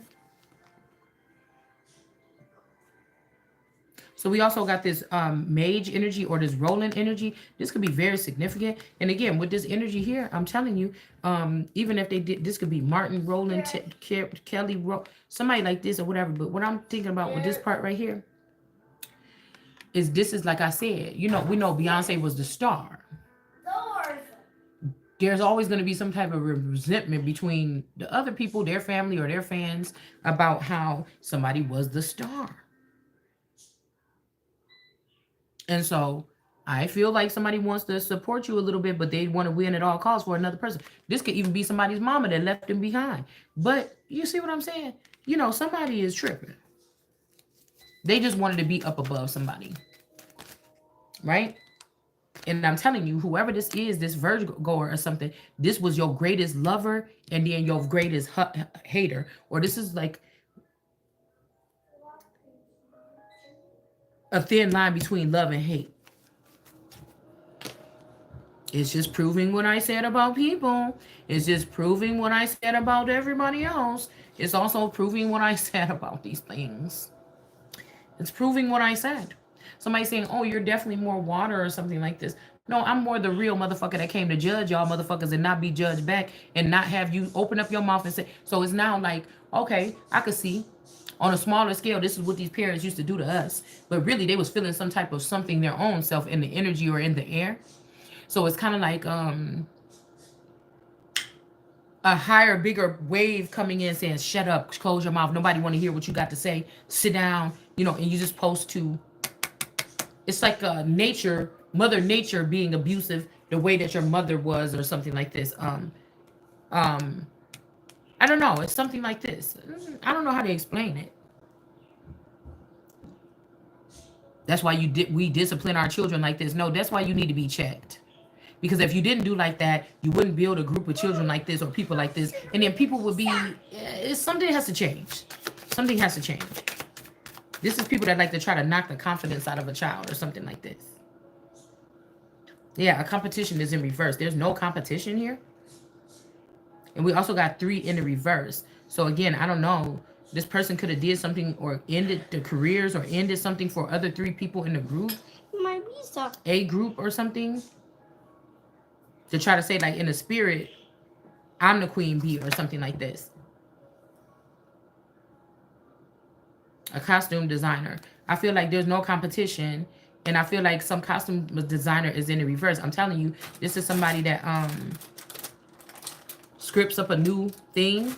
So we also got this mage energy or this Roland energy. This could be very significant. And again, with this energy here, I'm telling you, even if they did, this could be Martin Roland, Kelly, somebody like this or whatever. But what I'm thinking about with this part right here is this is like I said, we know Beyonce was the star. There's always going to be some type of resentment between the other people, their family or their fans, about how somebody was the star. And so I feel like somebody wants to support you a little bit, but they want to win at all costs for another person. This could even be somebody's mama that left them behind. But you see what I'm saying? Somebody is tripping. They just wanted to be up above somebody. Right? And I'm telling you, whoever this is, this Virgo or something, this was your greatest lover and then your greatest hater. Or this is like a thin line between love and hate. It's just proving what I said about people. It's just proving what I said about everybody else. It's also proving what I said about these things. It's proving what I said. Somebody saying, oh, you're definitely more water or something like this. No, I'm more the real motherfucker that came to judge y'all motherfuckers and not be judged back and not have you open up your mouth and say. So it's now like, okay, I could see on a smaller scale, this is what these parents used to do to us. But really, they was feeling some type of something their own self in the energy or in the air. So it's kind of like a higher, bigger wave coming in saying, shut up, close your mouth. Nobody want to hear what you got to say. Sit down, and you're just supposed to It's like nature, Mother Nature being abusive the way that your mother was, or something like this. Um, I don't know. It's something like this. I don't know how to explain it. That's why we discipline our children like this. No, that's why you need to be checked. Because if you didn't do like that, you wouldn't build a group of children like this or people like this. And then people would be, something has to change. Something has to change. This is people that like to try to knock the confidence out of a child or something like this. Yeah, a competition is in reverse. There's no competition here. And we also got 3 in the reverse. So again, I don't know. This person could have did something or ended the careers or ended something for other 3 people in the group. My visa. A group or something. To try to say, like, in the spirit, I'm the queen bee or something like this. A costume designer. I feel like there's no competition. And I feel like some costume designer is in the reverse. I'm telling you, this is somebody that scripts up a new thing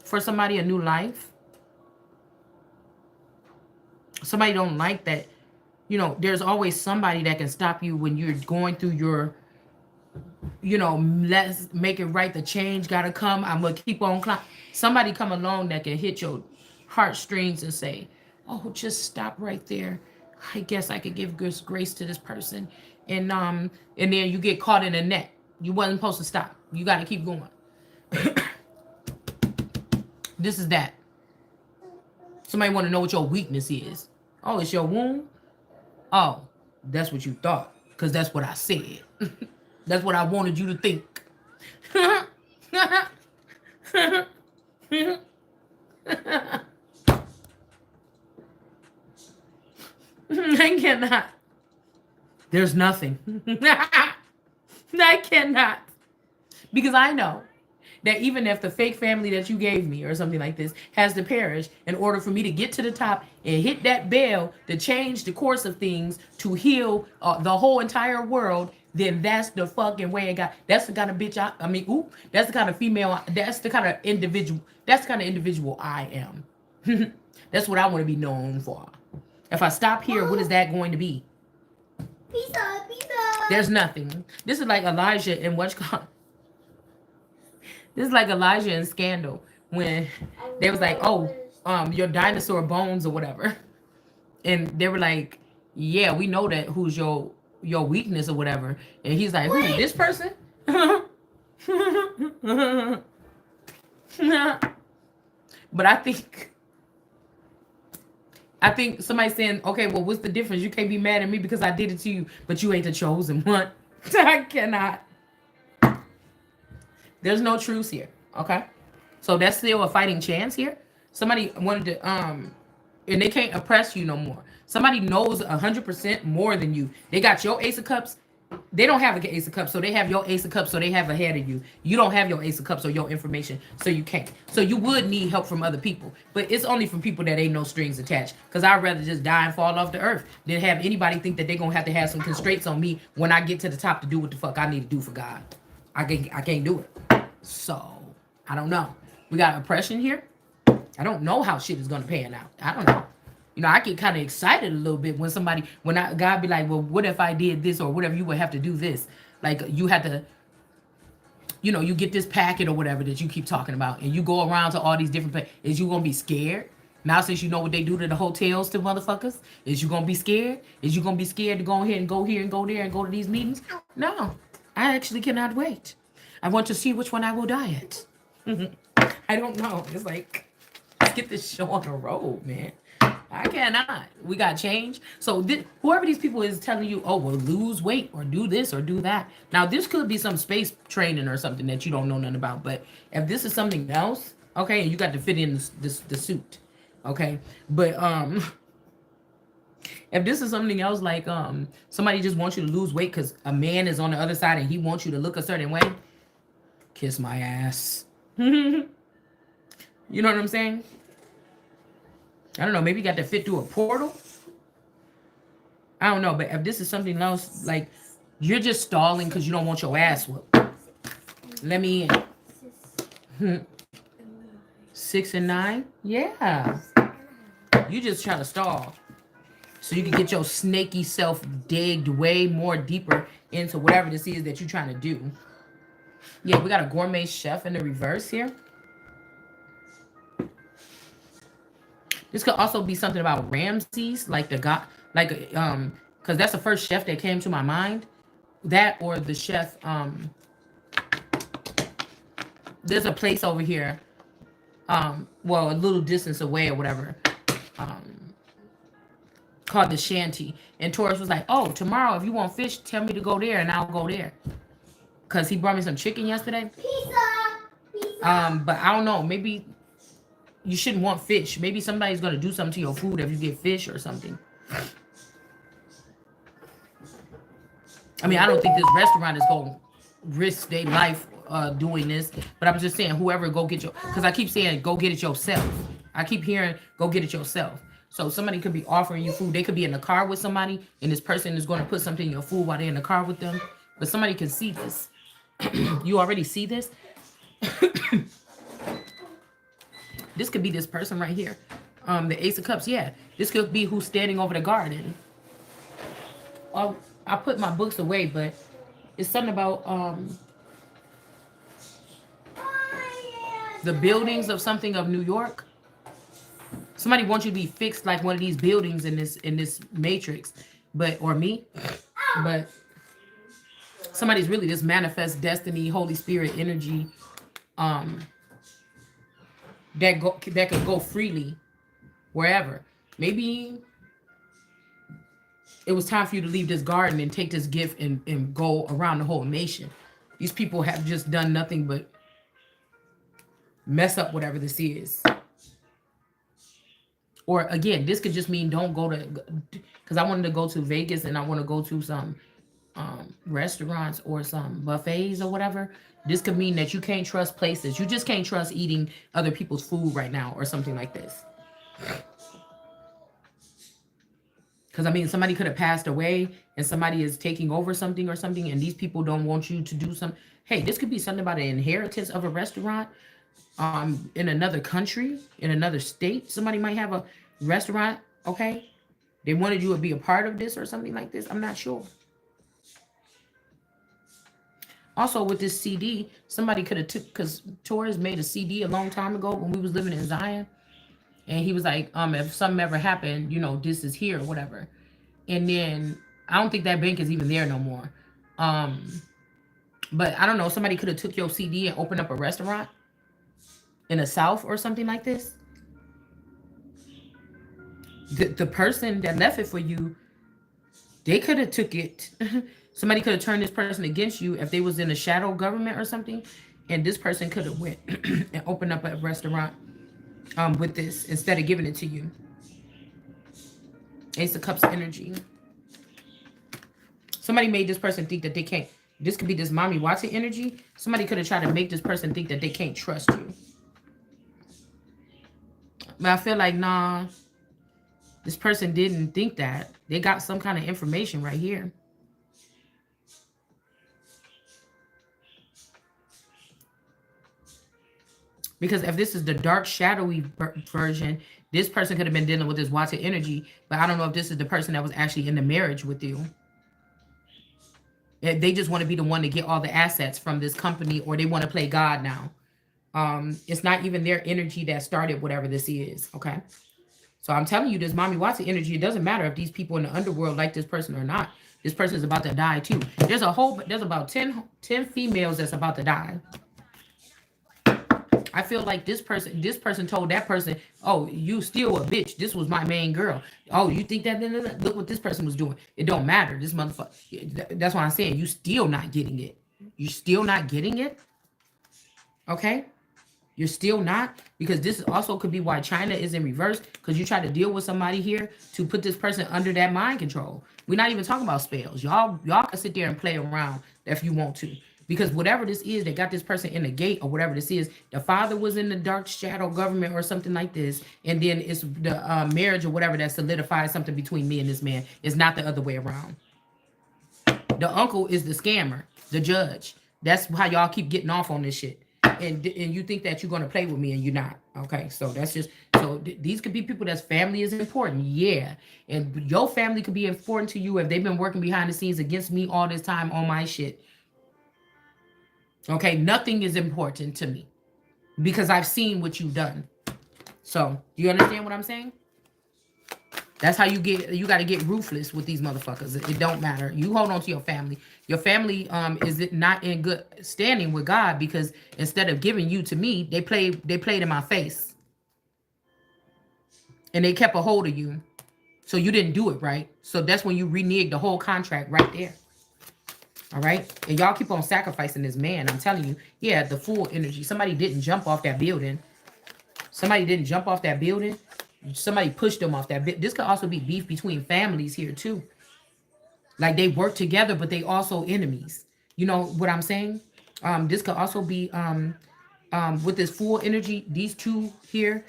for somebody, a new life. Somebody don't like that. You know, there's always somebody that can stop you when you're going through your, you know, let's make it right. The change got to come. I'm going to keep on climbing. Somebody come along that can hit your heartstrings and say, oh, just stop right there. I guess I could give grace to this person. And then you get caught in a net. You wasn't supposed to stop. You got to keep going. This is that. Somebody want to know what your weakness is. Oh, it's your wound? Oh, that's what you thought. Because that's what I said. That's what I wanted you to think. I cannot. There's nothing. I cannot. Because I know that even if the fake family that you gave me or something like this has to perish in order for me to get to the top and hit that bell to change the course of things to heal the whole entire world, then that's the fucking way it got. That's the kind of bitch that's the kind of female, that's the kind of individual I am. That's what I want to be known for. If I stop here, what is that going to be? Pizza. There's nothing. This is like Elijah and what's called. This is like Elijah and Scandal when they was like, oh, your dinosaur bones or whatever. And they were like, yeah, we know that who's your weakness or whatever. And he's like, who, this person? But I think somebody's saying, okay, well, what's the difference? You can't be mad at me because I did it to you, but you ain't the chosen one. I cannot. There's no truce here, okay? So that's still a fighting chance here. Somebody wanted to, and they can't oppress you no more. Somebody knows 100% more than you. They got your Ace of Cups. They don't have an Ace of Cups, so they have your Ace of Cups, so they have ahead of you. You don't have your Ace of Cups or your information, so you can't. So you would need help from other people, but it's only from people that ain't no strings attached. Because I'd rather just die and fall off the earth than have anybody think that they're going to have some constraints on me when I get to the top to do what the fuck I need to do for God. I can't do it. So, I don't know. We got oppression here. I don't know how shit is going to pan out. I don't know. You know, I get kind of excited a little bit when God be like, well, what if I did this or whatever, you would have to do this. Like, you had to, you know, you get this packet or whatever that you keep talking about and you go around to all these different places. Is you going to be scared? Now, since you know what they do to the hotels to motherfuckers, is you going to be scared? Is you going to be scared to go ahead and go here and go there and go to these meetings? No, I actually cannot wait. I want to see which one I will die at. I don't know. It's like, let's get this show on the road, man. I cannot. We got change. So whoever these people is telling you, oh, well, lose weight or do this or do that. Now, this could be some space training or something that you don't know nothing about. But if this is something else, okay, and you got to fit in the suit, okay. But if this is something else like somebody just wants you to lose weight because a man is on the other side and he wants you to look a certain way, kiss my ass. You know what I'm saying? I don't know. Maybe you got to fit through a portal. I don't know. But if this is something else, like you're just stalling because you don't want your ass whooped. Let me in. 6 and 9? Yeah. You just trying to stall. so you can get your snaky self digged way more deeper into whatever this is that you're trying to do. Yeah, we got a gourmet chef in the reverse here. This could also be something about Ramses, like the god, like because that's the first chef that came to my mind. That or the chef. There's a place over here. Well, a little distance away or whatever. Called the Shanty, and Taurus was like, "Oh, tomorrow if you want fish, tell me to go there, and I'll go there." Cause he brought me some chicken yesterday. Pizza. But I don't know. Maybe you shouldn't want fish. Maybe somebody's gonna do something to your food if you get fish or something. I mean, I don't think this restaurant is gonna risk their life doing this, but I'm just saying, whoever go get your, because I keep saying go get it yourself. I keep hearing go get it yourself. So somebody could be offering you food. They could be in the car with somebody, and this person is going to put something in your food while they're in the car with them. But somebody can see this. You already see this. This could be this person right here. The Ace of Cups. Yeah, this could be who's standing over the garden. I put my books away, but it's something about the buildings of something of New York. Somebody wants you to be fixed like one of these buildings in this matrix, or me, but somebody's really this manifest destiny, Holy Spirit energy, that could go freely wherever. Maybe it was time for you to leave this garden and take this gift and go around the whole nation. These people have just done nothing but mess up whatever this is. Or again, this could just mean don't go to, because I wanted to go to Vegas and I want to go to some restaurants or some buffets or whatever. This could mean that you can't trust places. You just can't trust eating other people's food right now or something like this. Because I mean, somebody could have passed away and somebody is taking over something or something, and these people don't want you to do something. Hey, this could be something about an inheritance of a restaurant in another country, in another state. Somebody might have a restaurant, okay? They wanted you to be a part of this or something like this. I'm not sure. Also, with this CD, somebody could have took, because Taurus made a CD a long time ago when we was living in Zion. And he was like, if something ever happened, you know, this is here or whatever. And then I don't think that bank is even there no more. But I don't know, somebody could have took your CD and opened up a restaurant in the South or something like this. The person that left it for you, they could have took it. Somebody could have turned this person against you if they was in a shadow government or something. And this person could have went and opened up a restaurant with this instead of giving it to you. Ace of Cups energy. Somebody made this person think that they can't. This could be this Mommy Watson energy. Somebody could have tried to make this person think that they can't trust you. But I feel like, nah, this person didn't think that. They got some kind of information right here. Because if this is the dark, shadowy version, this person could have been dealing with this Watson energy. But I don't know if this is the person that was actually in the marriage with you. They just want to be the one to get all the assets from this company, or they want to play God now. It's not even their energy that started whatever this is, okay? So I'm telling you, this Mommy Watson energy, it doesn't matter if these people in the underworld like this person or not. This person is about to die too. There's about 10 females that's about to die. I feel like this person told that person, oh, you still a bitch. This was my main girl. Oh, you think that? Look what this person was doing. It don't matter. This motherfucker. That's why I'm saying you still not getting it. You still not getting it. Okay? You're still not, because this also could be why China is in reverse, because you try to deal with somebody here to put this person under that mind control. We're not even talking about spells. Y'all can sit there and play around if you want to. Because whatever this is that got this person in the gate, or whatever this is, the father was in the dark shadow government or something like this, and then it's the marriage or whatever that solidifies something between me and this man. It's not the other way around. The uncle is the scammer, the judge. That's how y'all keep getting off on this shit. And you think that you're going to play with me, and you're not. Okay, so that's just, so So these could be people that's family is important. Yeah. And your family could be important to you if they've been working behind the scenes against me all this time on my shit. Okay. Nothing is important to me because I've seen what you've done. So do you understand what I'm saying? That's how you got to get ruthless with these motherfuckers. It don't matter. You hold on to your family. Your family is it not in good standing with God because instead of giving you to me, they played in my face. And they kept a hold of you. So you didn't do it right. So that's when you reneged the whole contract right there. All right. And y'all keep on sacrificing this man. I'm telling you, yeah, the full energy. Somebody didn't jump off that building. Somebody didn't jump off that building. Somebody pushed them off that. This could also be beef between families here too. Like they work together, but they also enemies. You know what I'm saying? This could also be with this full energy. These two here,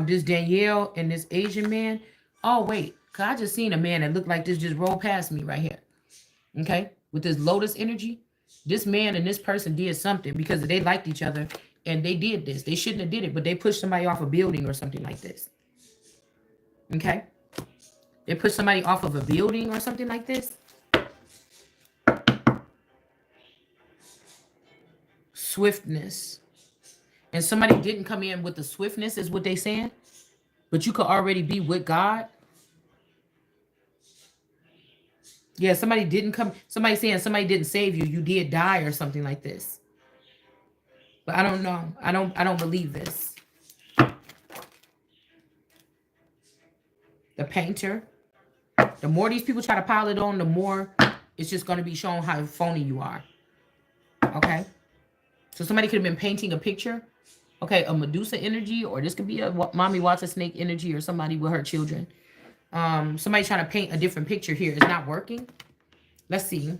this Danielle and this Asian man. Oh wait, cause I just seen a man that looked like this just rolled past me right here. Okay, with this lotus energy, this man and this person did something because they liked each other and they did this. They shouldn't have did it, but they pushed somebody off a building or something like this. Okay, they pushed somebody off of a building or something like this. Swiftness, and somebody didn't come in with the swiftness, is what they saying. But you could already be with God. Yeah, somebody didn't come. Somebody saying somebody didn't save you. You did die or something like this. But I don't know. I don't believe this. The painter. The more these people try to pile it on, the more it's just going to be shown how phony you are. Okay? So somebody could have been painting a picture. Okay, a Medusa energy, or this could be a mommy water snake energy, or somebody with her children. Somebody trying to paint a different picture here. It's not working. Let's see.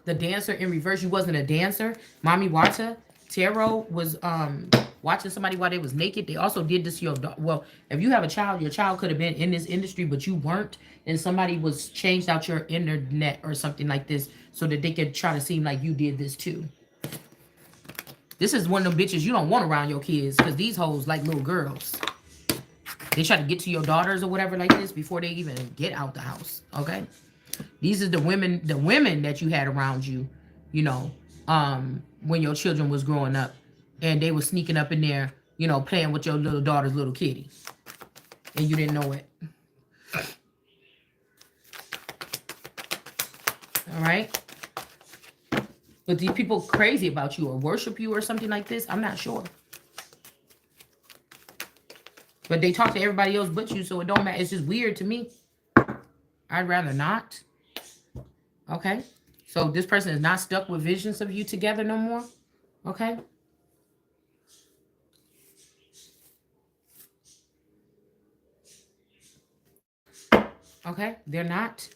The dancer in reverse. You wasn't a dancer. Mommy Wata Tarot was watching somebody while they was naked. They also did this to your daughter. Well, if you have a child, your child could have been in this industry, but you weren't. And somebody was changed out your internet or something like this so that they could try to seem like you did this too. This is one of them bitches you don't want around your kids because these hoes like little girls. They try to get to your daughters or whatever like this before they even get out the house. Okay? These are the women that you had around you, you know, when your children was growing up. And they were sneaking up in there, you know, playing with your little daughter's little kitty. And you didn't know it. All right? But these people crazy about you or worship you or something like this, I'm not sure. But they talk to everybody else but you, so it don't matter. It's just weird to me. I'd rather not. Okay? So this person is not stuck with visions of you together no more. Okay? Okay? They're not.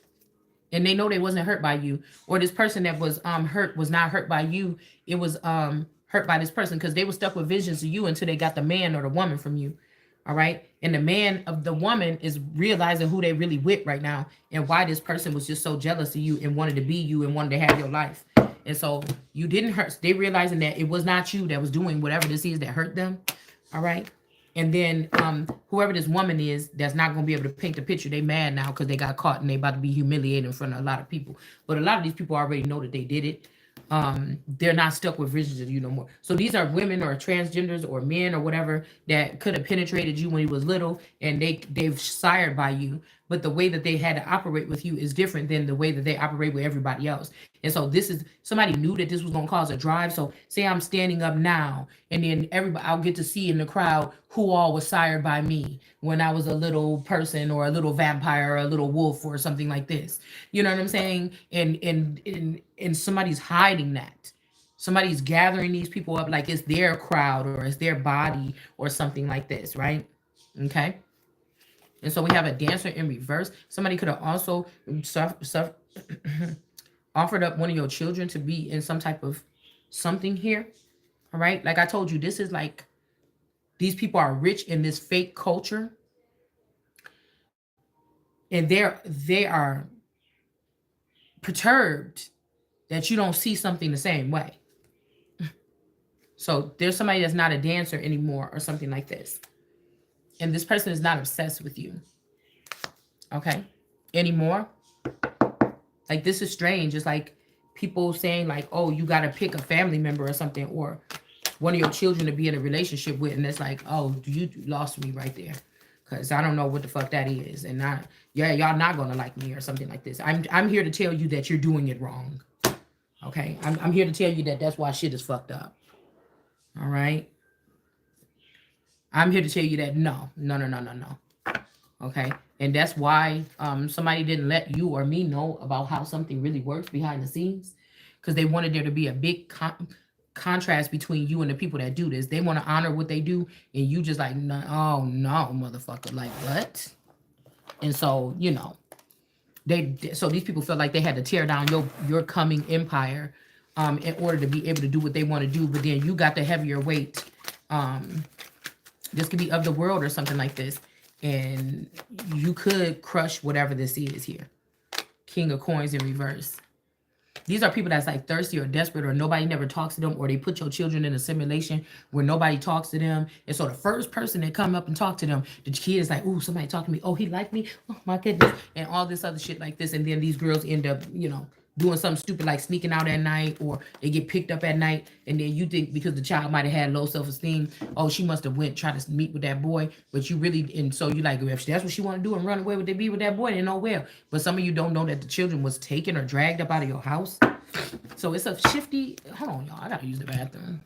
And they know they wasn't hurt by you. Or this person that was hurt was not hurt by you. It was hurt by this person because they were stuck with visions of you until they got the man or the woman from you. All right. And the man of the woman is realizing who they really with right now and why this person was just so jealous of you and wanted to be you and wanted to have your life. And so you didn't hurt. They realizing that it was not you that was doing whatever this is that hurt them. All right. And then whoever this woman is that's not going to be able to paint the picture, they mad now because they got caught and they about to be humiliated in front of a lot of people. But a lot of these people already know that they did it. They're not stuck with visions of you no more. So these are women or transgenders or men or whatever that could have penetrated you when you was little and they've sired by you. But the way that they had to operate with you is different than the way that they operate with everybody else. And so this is somebody knew that this was going to cause a drive. So say I'm standing up now and then everybody, I'll get to see in the crowd who all was sired by me when I was a little person or a little vampire or a little wolf or something like this. You know what I'm saying? And somebody's hiding that. Somebody's gathering these people up like it's their crowd or it's their body or something like this, right? Okay. And so we have a dancer in reverse. Somebody could have also offered up one of your children to be in some type of something here. All right. Like I told you, this is like these people are rich in this fake culture. And they are perturbed that you don't see something the same way. So there's somebody that's not a dancer anymore or something like this. And this person is not obsessed with you. Okay? Anymore. Like, this is strange. It's like people saying, like, oh, you got to pick a family member or something, or one of your children to be in a relationship with. And it's like, oh, you lost me right there. Because I don't know what the fuck that is. And yeah, y'all not going to like me or something like this. I'm here to tell you that you're doing it wrong. Okay? I'm here to tell you that that's why shit is fucked up. All right? I'm here to tell you that no. Okay? And that's why somebody didn't let you or me know about how something really works behind the scenes. Because they wanted there to be a big contrast between you and the people that do this. They want to honor what they do, and you just like, no, oh no, motherfucker. Like, what? And so, you know, so these people felt like they had to tear down your coming empire in order to be able to do what they want to do. But then you got the heavier weight. This could be of the world or something like this. And you could crush whatever this is here. King of Coins in reverse. These are people that's like thirsty or desperate, or nobody never talks to them, or they put your children in a simulation where nobody talks to them. And so the first person that come up and talk to them, the kid is like, ooh, somebody talk to me. Oh, he liked me. Oh my goodness. And all this other shit like this. And then these girls end up, you know, doing something stupid like sneaking out at night, or they get picked up at night. And then you think because the child might have had low self-esteem, oh, she must have went try to meet with that boy. But you really, and so you like, if that's what she want to do and run away with, they be with that boy, they know well. But some of you don't know that the children was taken or dragged up out of your house. So it's a shifty, hold on, y'all, I gotta use the bathroom.